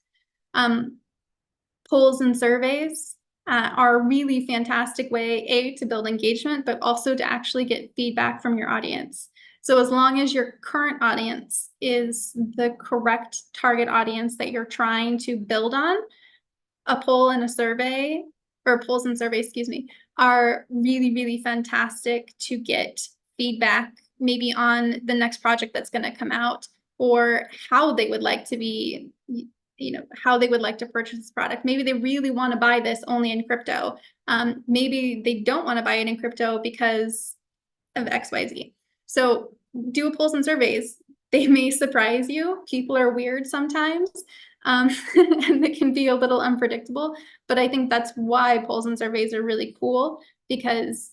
Speaker 1: Polls and surveys are a really fantastic way, to build engagement, but also to actually get feedback from your audience. So as long as your current audience is the correct target audience that you're trying to build on, a poll and a survey, or polls and surveys, excuse me, are really, really fantastic to get feedback, maybe on the next project that's going to come out, or how they would like to be, how they would like to purchase this product. Maybe they really want to buy this only in crypto. Maybe they don't want to buy it in crypto because of XYZ. So do polls and surveys. They may surprise you. People are weird sometimes, and they can be a little unpredictable. But I think that's why polls and surveys are really cool, because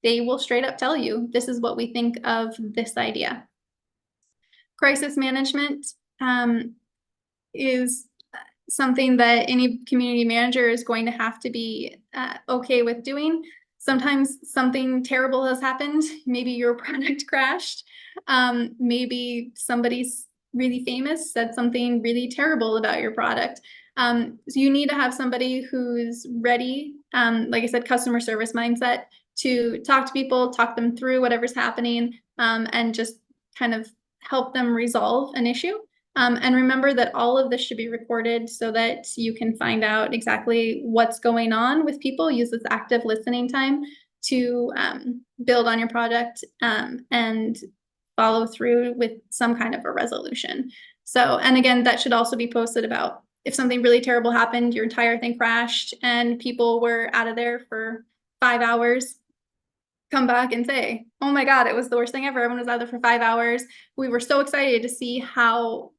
Speaker 1: they will straight up tell you, this is what we think of this idea. Crisis management is something that any community manager is going to have to be okay with doing. Sometimes something terrible has happened. Maybe your product crashed. Maybe somebody's really famous said something really terrible about your product. So you need to have somebody who's ready, like I said, customer service mindset, to talk to people, talk them through whatever's happening, and just kind of help them resolve an issue. And remember that all of this should be recorded so that you can find out exactly what's going on with people. Use this active listening time to build on your product and follow through with some kind of a resolution. So, and again, that should also be posted about if something really terrible happened, your entire thing crashed, and people were out of there for 5 hours. Come back and say, oh my God, it was the worst thing ever. Everyone was out there for 5 hours. We were so excited to see how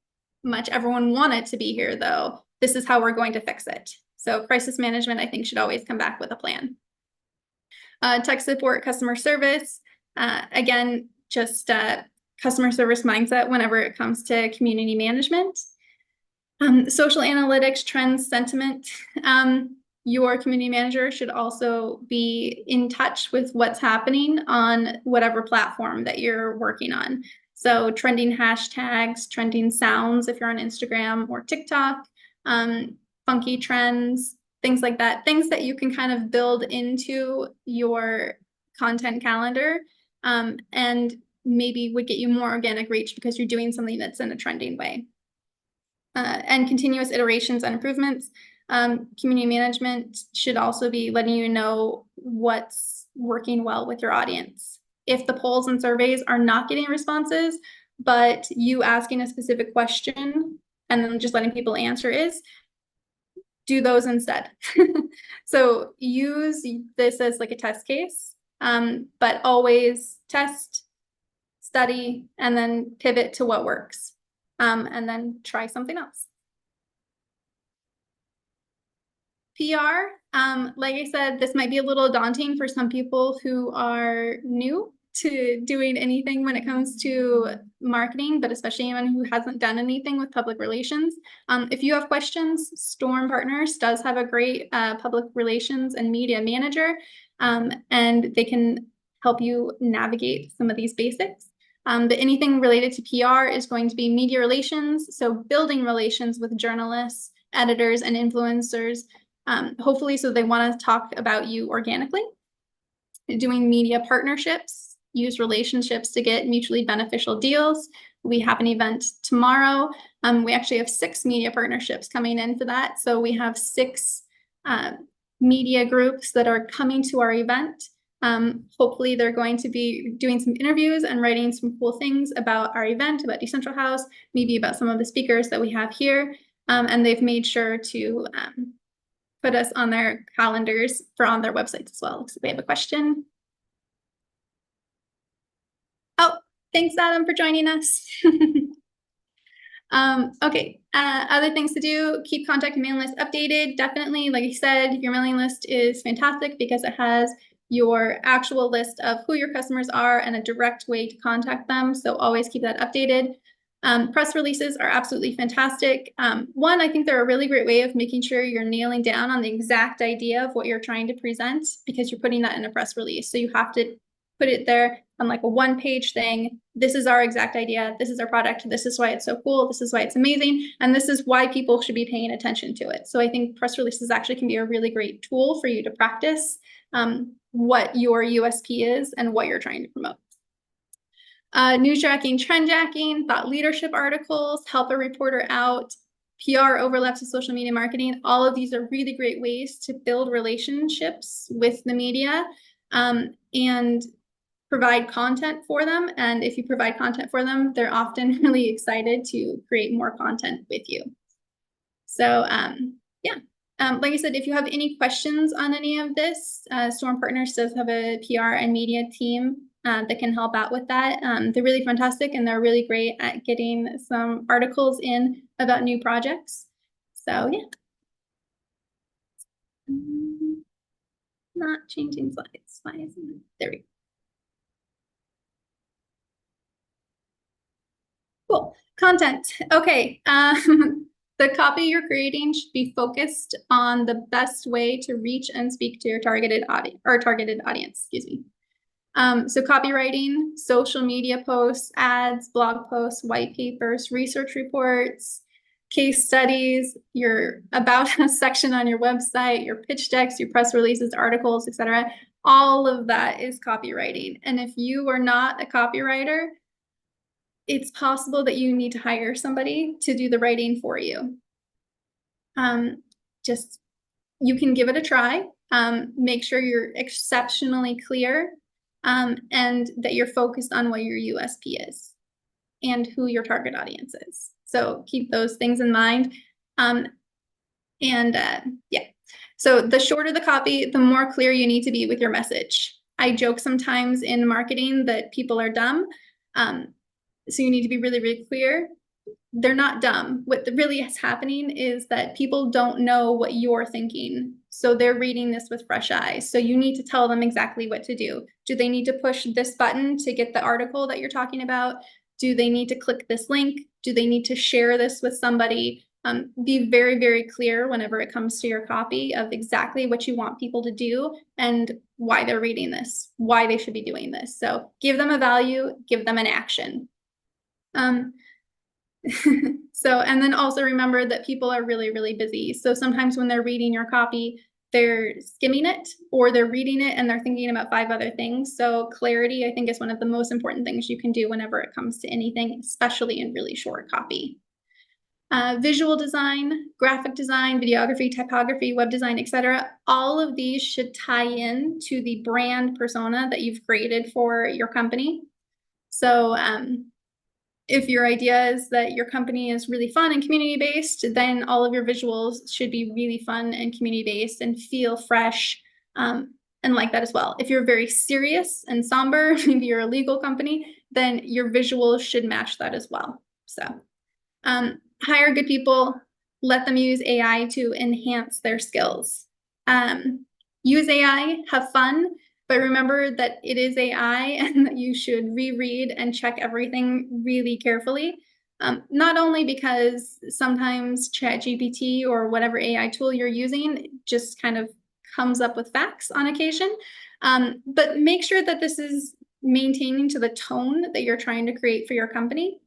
Speaker 1: much everyone wanted to be here, though. This is how we're going to fix it. So crisis management, I think, should always come back with a plan. Tech support, customer service. Again, just customer service mindset whenever it comes to community management. Social analytics, trends, sentiment. Your community manager should also be in touch with what's happening on whatever platform that you're working on. So trending hashtags, trending sounds if you're on Instagram or TikTok, funky trends, things like that. Things that you can kind of build into your content calendar, and maybe would get you more organic reach because you're doing something that's in a trending way. And continuous iterations and improvements. Community management should also be letting you know what's working well with your audience. If the polls and surveys are not getting responses, but you asking a specific question and then just letting people answer is, do those instead. So use this as like a test case, but always test, study, and then pivot to what works, and then try something else. PR, like I said, this might be a little daunting for some people who are new to doing anything when it comes to marketing, but especially anyone who hasn't done anything with public relations. If you have questions, Storm Partners does have a great public relations and media manager, and they can help you navigate some of these basics. But anything related to PR is going to be media relations, so building relations with journalists, editors, and influencers, hopefully so they want to talk about you organically. Doing media partnerships, use relationships to get mutually beneficial deals. We have an event tomorrow. We actually have 6 media partnerships coming in for that. So we have 6 media groups that are coming to our event. Hopefully they're going to be doing some interviews and writing some cool things about our event, about Decentral House, maybe about some of the speakers that we have here. And they've made sure to put us on their calendars for on their websites as well. So we have a question. Oh, thanks, Adam, for joining us. Okay, other things to do, keep contact and mailing list updated. Definitely, like I said, your mailing list is fantastic because it has your actual list of who your customers are and a direct way to contact them. So always keep that updated. Press releases are absolutely fantastic. One, I think they're a really great way of making sure you're nailing down on the exact idea of what you're trying to present, because you're putting that in a press release. So you have to put it there on like a one-page thing. This is our exact idea. This is our product. This is why it's so cool. This is why it's amazing. And this is why people should be paying attention to it. So I think press releases actually can be a really great tool for you to practice what your USP is and what you're trying to promote. News jacking, trend jacking, thought leadership articles, help a reporter out, PR overlaps with social media marketing. All of these are really great ways to build relationships with the media and provide content for them. And if you provide content for them, they're often really excited to create more content with you. So yeah, like I said, if you have any questions on any of this, Storm Partners does have a PR and media team that can help out with that. They're really fantastic, and they're really great at getting some articles in about new projects. So yeah. Not changing slides. Why isn't it? There we go. Cool. Content. Okay. The copy you're creating should be focused on the best way to reach and speak to your targeted audience, excuse me. So copywriting, social media posts, ads, blog posts, white papers, research reports, case studies, your about us section on your website, your pitch decks, your press releases, articles, etc. All of that is copywriting. And if you are not a copywriter, it's possible that you need to hire somebody to do the writing for you. You can give it a try. Make sure you're exceptionally clear and that you're focused on what your USP is and who your target audience is. So keep those things in mind. Yeah. So the shorter the copy, the more clear you need to be with your message. I joke sometimes in marketing that people are dumb. So you need to be really, really clear. They're not dumb. What really is happening is that people don't know what you're thinking. So they're reading this with fresh eyes. So you need to tell them exactly what to do. Do they need to push this button to get the article that you're talking about? Do they need to click this link? Do they need to share this with somebody? Be very, very clear whenever it comes to your copy of exactly what you want people to do and why they're reading this, why they should be doing this. So give them a value, give them an action. And then also remember that people are really, really busy. So sometimes when they're reading your copy, they're skimming it or they're reading it and they're thinking about 5 other things. So clarity, I think, is one of the most important things you can do whenever it comes to anything, especially in really short copy. Visual design, graphic design, videography, typography, web design, etc. All of these should tie in to the brand persona that you've created for your company. So if your idea is that your company is really fun and community-based, then all of your visuals should be really fun and community-based and feel fresh and like that as well. If you're very serious and somber, maybe you're a legal company, then your visuals should match that as well. So hire good people, let them use AI to enhance their skills. Use AI, have fun, but remember that it is AI and that you should reread and check everything really carefully. Not only because sometimes ChatGPT or whatever AI tool you're using just kind of comes up with facts on occasion, but make sure that this is maintaining to the tone that you're trying to create for your company.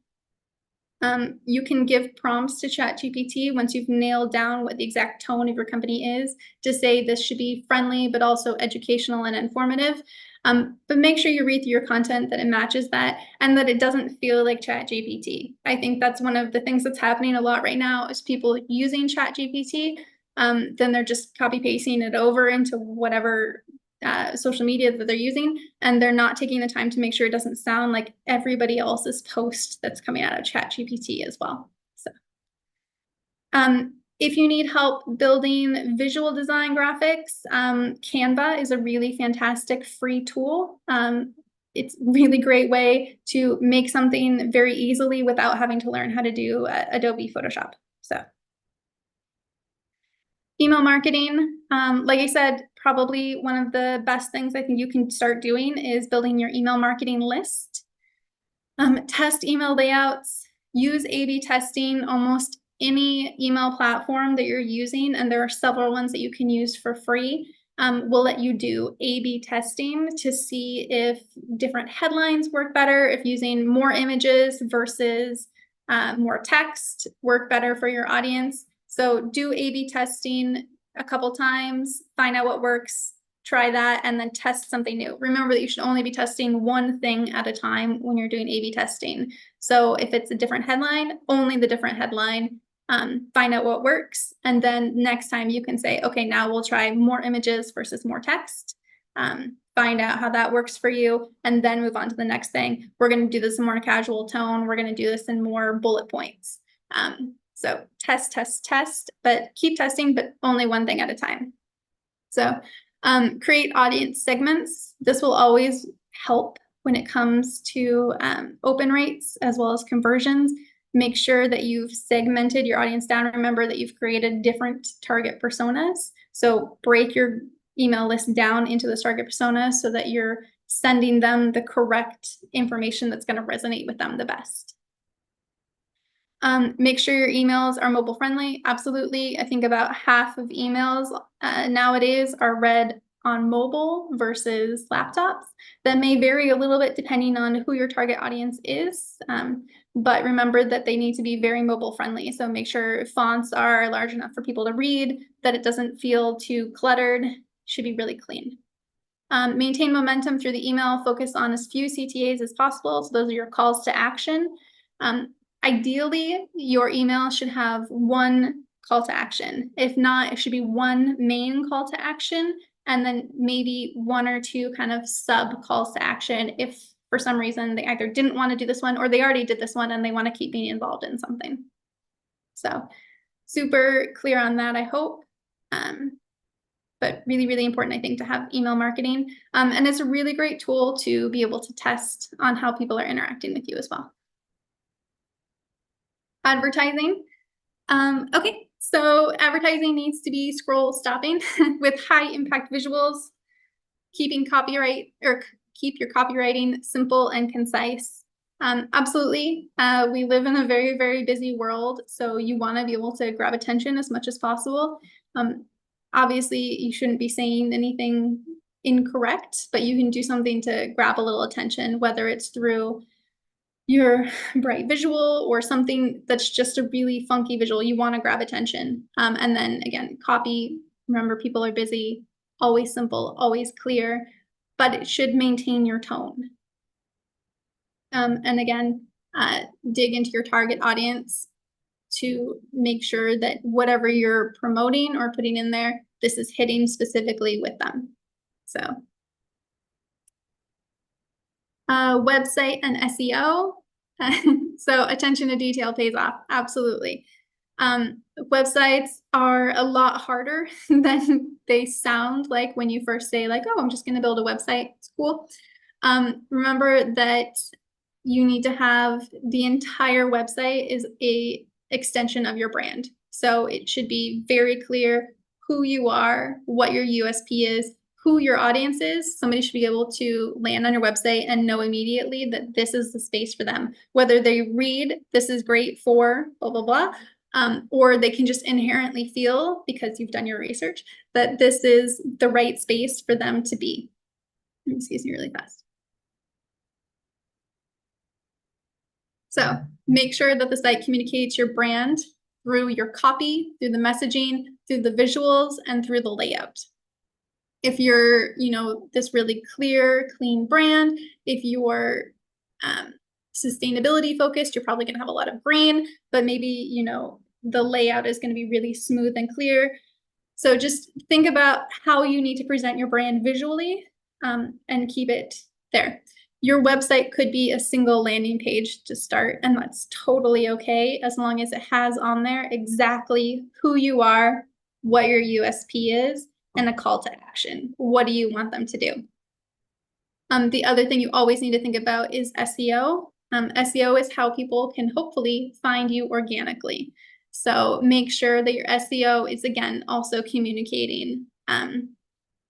Speaker 1: You can give prompts to ChatGPT once you've nailed down what the exact tone of your company is to say this should be friendly, but also educational and informative. But make sure you read through your content that it matches that and that it doesn't feel like ChatGPT. I think that's one of the things that's happening a lot right now is people using ChatGPT, then they're just copy pasting it over into whatever social media that they're using, and they're not taking the time to make sure it doesn't sound like everybody else's post that's coming out of ChatGPT as well. So, if you need help building visual design graphics, Canva is a really fantastic free tool. It's a really great way to make something very easily without having to learn how to do Adobe Photoshop. So. Email marketing, like I said, probably one of the best things I think you can start doing is building your email marketing list. Test email layouts, use A/B testing almost any email platform that you're using, and there are several ones that you can use for free. Will let you do A/B testing to see if different headlines work better, if using more images versus more text work better for your audience. So do A/B testing a couple times, find out what works, try that, and then test something new. Remember that you should only be testing one thing at a time when you're doing A/B testing. So if it's a different headline, only the different headline. Find out what works, and then next time you can say, okay, now we'll try more images versus more text. Find out how that works for you, and then move on to the next thing. We're going to do this in more casual tone. We're going to do this in more bullet points. So test, but keep testing, but only one thing at a time. So create audience segments. This will always help when it comes to open rates as well as conversions. Make sure that you've segmented your audience down. Remember that you've created different target personas. So break your email list down into the target personas so that you're sending them the correct information that's going to resonate with them the best. Make sure your emails are mobile friendly. Absolutely. I think about half of emails nowadays are read on mobile versus laptops. That may vary a little bit depending on who your target audience is. But remember that they need to be very mobile friendly. So make sure fonts are large enough for people to read, that it doesn't feel too cluttered, should be really clean. Maintain momentum through the email, focus on as few CTAs as possible. So those are your calls to action. Ideally, your email should have one call to action. If not, it should be one main call to action, and then maybe one or two kind of sub calls to action if for some reason they either didn't want to do this one or they already did this one and they want to keep being involved in something. So super clear on that, I hope. But really, really important, I think, to have email marketing. And it's a really great tool to be able to test on how people are interacting with you as well. Advertising. Okay, so advertising needs to be scroll stopping with high impact visuals, keep your copywriting simple and concise. Absolutely. We live in a very, very busy world, so you want to be able to grab attention as much as possible. Obviously, you shouldn't be saying anything incorrect, but you can do something to grab a little attention, whether it's through your bright visual or something that's just a really funky visual. You want to grab attention. And then again, copy. Remember, people are busy. Always simple, always clear, but it should maintain your tone. And again, dig into your target audience to make sure that whatever you're promoting or putting in there, this is hitting specifically with them. So website and SEO. So attention to detail pays off, absolutely. Websites are a lot harder than they sound like when you first say like, oh, I'm just going to build a website. It's cool. Remember that you need to have the entire website is a extension of your brand. So it should be very clear who you are, what your USP is, who your audience is. Somebody should be able to land on your website and know immediately that this is the space for them. Whether they read, this is great for blah, blah, blah, or they can just inherently feel, because you've done your research, that this is the right space for them to be. Excuse me really fast. So make sure that the site communicates your brand through your copy, through the messaging, through the visuals, and through the layout. If you're, this really clear, clean brand, if you're sustainability focused, you're probably going to have a lot of green, but maybe, the layout is going to be really smooth and clear. So just think about how you need to present your brand visually and keep it there. Your website could be a single landing page to start, and that's totally okay as long as it has on there exactly who you are, what your USP is, and a call to action. What do you want them to do? The other thing you always need to think about is SEO. SEO is how people can hopefully find you organically. So make sure that your SEO is, again, also communicating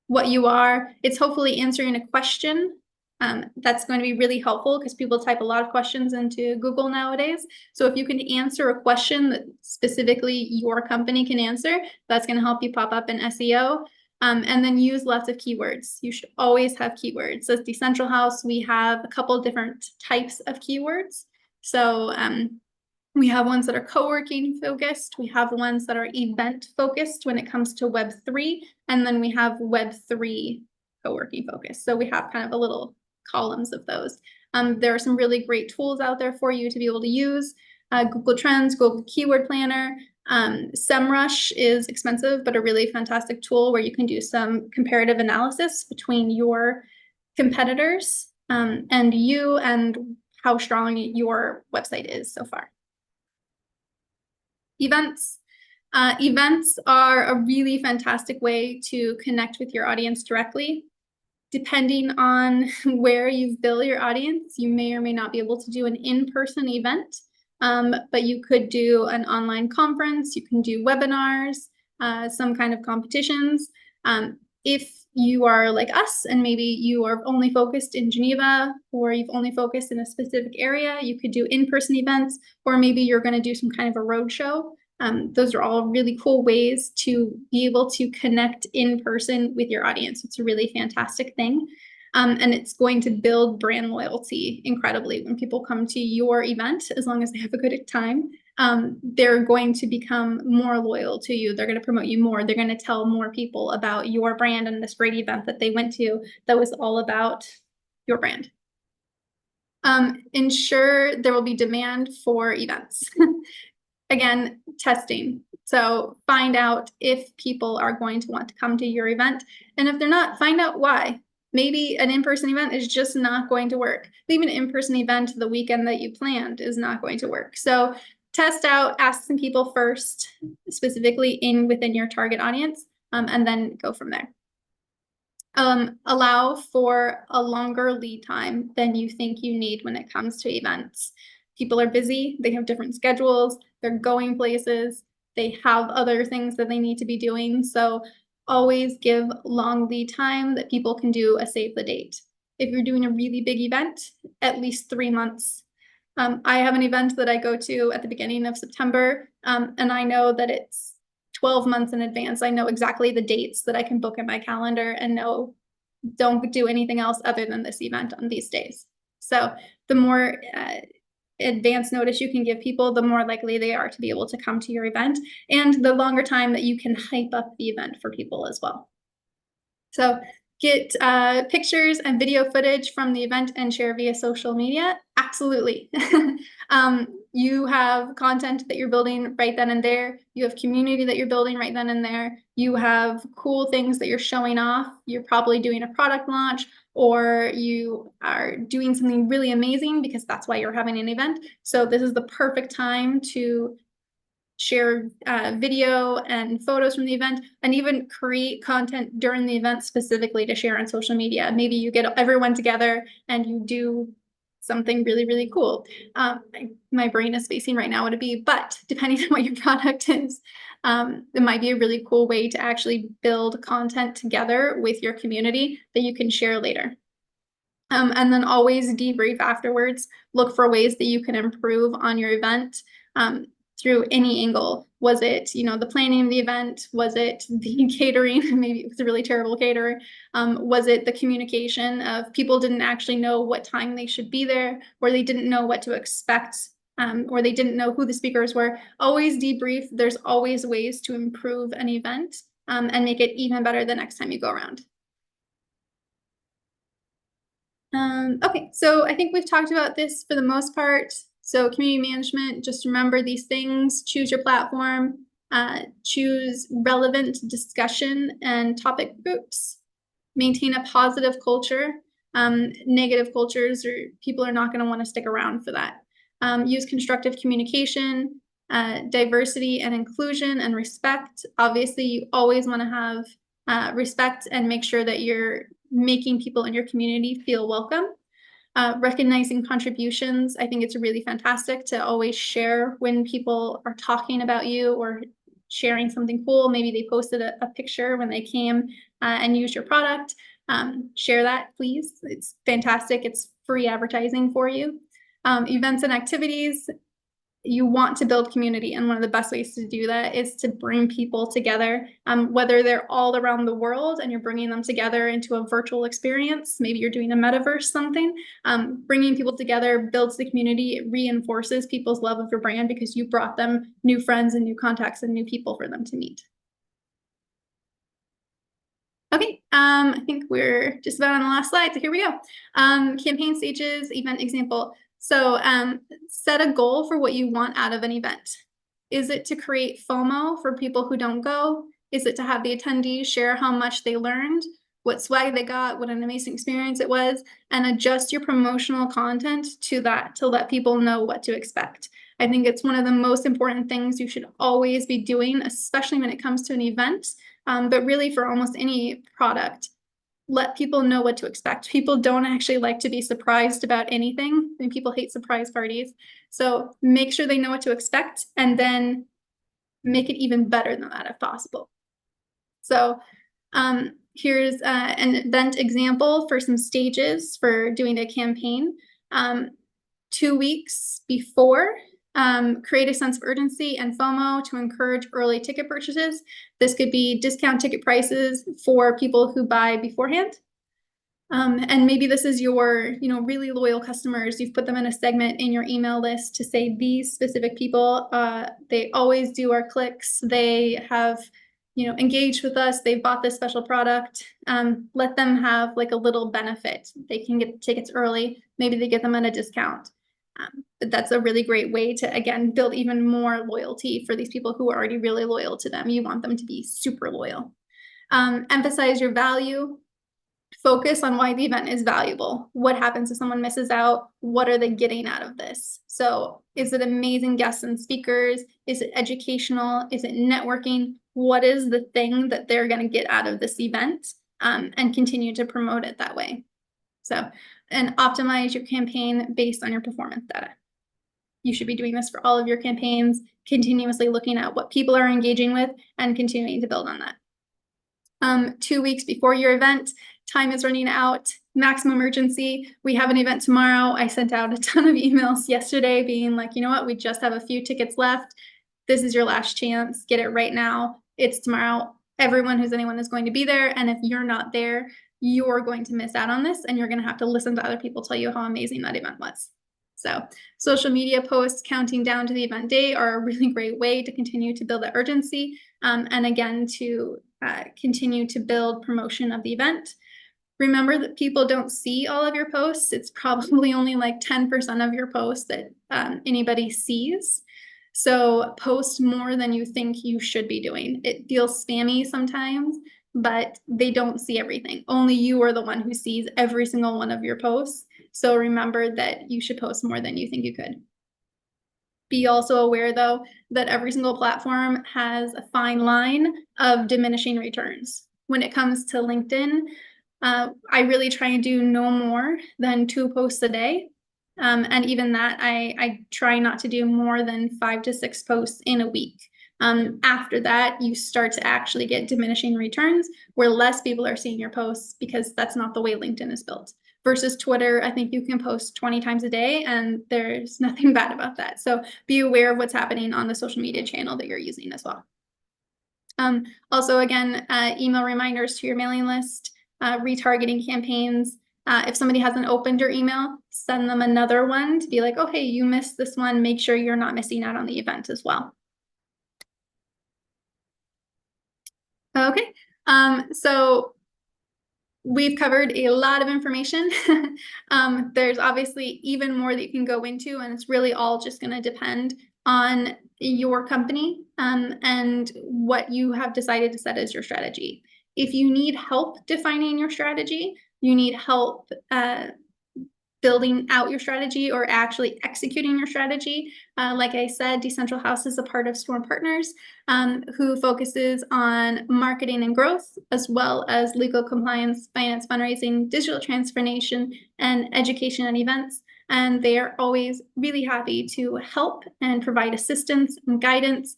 Speaker 1: what you are. It's hopefully answering a question That's going to be really helpful because people type a lot of questions into Google nowadays. So if you can answer a question that specifically your company can answer, that's going to help you pop up in SEO. And then use lots of keywords. You should always have keywords. As Decentral House, we have a couple different types of keywords. So we have ones that are co-working focused. We have ones that are event focused when it comes to Web3. And then we have Web3 co-working focused. So we have kind of a little columns of those. There are some really great tools out there for you to be able to use. Google Trends, Google Keyword Planner. SEMrush is expensive, but a really fantastic tool where you can do some comparative analysis between your competitors and you and how strong your website is so far. Events. Events are a really fantastic way to connect with your audience directly. Depending on where you've built your audience, you may or may not be able to do an in-person event. But you could do an online conference, you can do webinars, some kind of competitions. If you are like us and maybe you are only focused in Geneva or you've only focused in a specific area, you could do in-person events, or maybe you're going to do some kind of a roadshow. Those are all really cool ways to be able to connect in person with your audience. It's a really fantastic thing. And it's going to build brand loyalty incredibly. When people come to your event, as long as they have a good time, they're going to become more loyal to you. They're going to promote you more. They're going to tell more people about your brand and this great event that they went to that was all about your brand. Ensure there will be demand for events. Again, testing. So find out if people are going to want to come to your event. And if they're not, find out why. Maybe an in-person event is just not going to work. Maybe an in-person event the weekend that you planned is not going to work. So test out, ask some people first, specifically within your target audience, and then go from there. Allow for a longer lead time than you think you need when it comes to events. People are busy, they have different schedules, they're going places, they have other things that they need to be doing. So always give long lead time that people can do a save the date. If you're doing a really big event, at least 3 months. I have an event that I go to at the beginning of September, and I know that it's 12 months in advance. I know exactly the dates that I can book in my calendar and know don't do anything else other than this event on these days. So the more advance notice you can give people, the more likely they are to be able to come to your event, and the longer time that you can hype up the event for people as well. So get pictures and video footage from the event and share via social media. Absolutely. You have content that you're building right then and there. You have community that you're building right then and there. You have cool things that you're showing off. You're probably doing a product launch, or you are doing something really amazing because that's why you're having an event. So this is the perfect time to share video and photos from the event, and even create content during the event specifically to share on social media. Maybe you get everyone together and you do something really, really cool. My brain is spacing right now what it'd be, but depending on what your product is, it might be a really cool way to actually build content together with your community that you can share later. And then always debrief afterwards. Look for ways that you can improve on your event through any angle. Was it, the planning of the event? Was it the catering? Maybe it was a really terrible caterer. Was it the communication of people didn't actually know what time they should be there, or they didn't know what to expect, or they didn't know who the speakers were? Always debrief. There's always ways to improve an event and make it even better the next time you go around. Okay, so I think we've talked about this for the most part. So community management, just remember these things. Choose your platform, choose relevant discussion and topic groups, maintain a positive culture. Negative cultures, or people are not going to want to stick around for that. Use constructive communication, diversity and inclusion and respect. Obviously, you always want to have respect and make sure that you're making people in your community feel welcome. Recognizing contributions. I think it's really fantastic to always share when people are talking about you or sharing something cool. Maybe they posted a picture when they came and used your product. share that, please. It's fantastic. It's free advertising for you. Events and activities. You want to build community, and one of the best ways to do that is to bring people together, whether they're all around the world and you're bringing them together into a virtual experience. Maybe you're doing a metaverse something. Bringing people together builds the community. It reinforces people's love of your brand because you brought them new friends and new contacts and new people for them to meet. Okay, I think we're just about on the last slide, so here we go. Campaign stages, event example. So set a goal for what you want out of an event. Is it to create FOMO for people who don't go? Is it to have the attendees share how much they learned, what swag they got, what an amazing experience it was, and adjust your promotional content to that to let people know what to expect? I think it's one of the most important things you should always be doing, especially when it comes to an event, but really for almost any product. Let people know what to expect. People don't actually like to be surprised about anything, and people hate surprise parties. So make sure they know what to expect, and then make it even better than that if possible. So here's an event example for some stages for doing a campaign. 2 weeks before, create a sense of urgency and FOMO to encourage early ticket purchases. This could be discount ticket prices for people who buy beforehand. And maybe this is your, really loyal customers. You've put them in a segment in your email list to say these specific people, they always do our clicks. They have, engaged with us. They've bought this special product. Let them have like a little benefit. They can get tickets early. Maybe they get them at a discount. But that's a really great way to, again, build even more loyalty for these people who are already really loyal to them. You want them to be super loyal. Emphasize your value. Focus on why the event is valuable. What happens if someone misses out? What are they getting out of this? So is it amazing guests and speakers? Is it educational? Is it networking? What is the thing that they're going to get out of this event, and continue to promote it that way? So, and optimize your campaign based on your performance data. You should be doing this for all of your campaigns, continuously looking at what people are engaging with and continuing to build on that. 2 weeks before your event, time is running out, maximum urgency. We have an event tomorrow. I sent out a ton of emails yesterday being like, you know what, we just have a few tickets left. This is your last chance. Get it right now. It's tomorrow. Everyone who's anyone is going to be there. And if you're not there, you're going to miss out on this, and you're going to have to listen to other people tell you how amazing that event was. So social media posts counting down to the event day are a really great way to continue to build that urgency, and again, to continue to build promotion of the event. Remember that people don't see all of your posts. It's probably only like 10% of your posts that anybody sees. So post more than you think you should be doing. It feels spammy sometimes, but they don't see everything. Only you are the one who sees every single one of your posts. So remember that you should post more than you think you could. Be also aware, though, that every single platform has a fine line of diminishing returns. When it comes to LinkedIn, I really try and do no more than 2 posts a day. And even that, I try not to do more than 5 to 6 posts in a week. After that, you start to actually get diminishing returns where less people are seeing your posts, because that's not the way LinkedIn is built. Versus Twitter, I think you can post 20 times a day and there's nothing bad about that. So be aware of what's happening on the social media channel that you're using as well. Also, again, email reminders to your mailing list, retargeting campaigns. If somebody hasn't opened your email, send them another one to be like, oh, hey, you missed this one. Make sure you're not missing out on the event as well. Okay, so we've covered a lot of information. There's obviously even more that you can go into, and it's really all just going to depend on your company and what you have decided to set as your strategy. If you need help defining your strategy, you need help building out your strategy or actually executing your strategy. Like I said, Decentral House is a part of Storm Partners, who focuses on marketing and growth, as well as legal compliance, finance, fundraising, digital transformation, and education and events. And they are always really happy to help and provide assistance and guidance.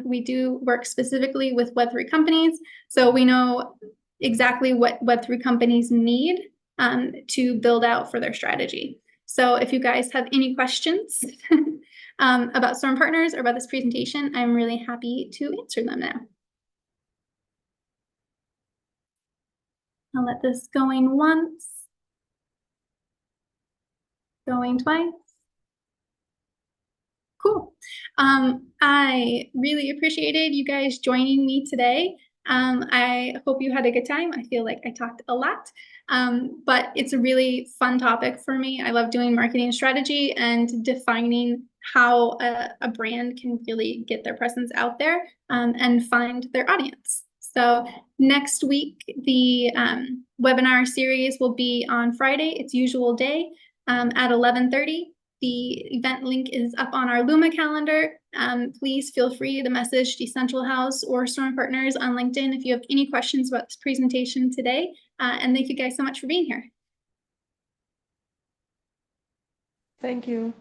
Speaker 1: We do work specifically with Web3 companies, so we know exactly what Web3 companies need to build out for their strategy. So if you guys have any questions about Storm Partners or about this presentation, I'm really happy to answer them now. I'll let this going once, going twice. Cool. I really appreciated you guys joining me today. I hope you had a good time. I feel like I talked a lot, but it's a really fun topic for me. I love doing marketing strategy and defining how a brand can really get their presence out there and find their audience. So next week, the webinar series will be on Friday, its usual day, at 11:30. The event link is up on our Luma calendar. Please feel free to message Decentral House or Storm Partners on LinkedIn if you have any questions about this presentation today. And thank you guys so much for being here.
Speaker 2: Thank you.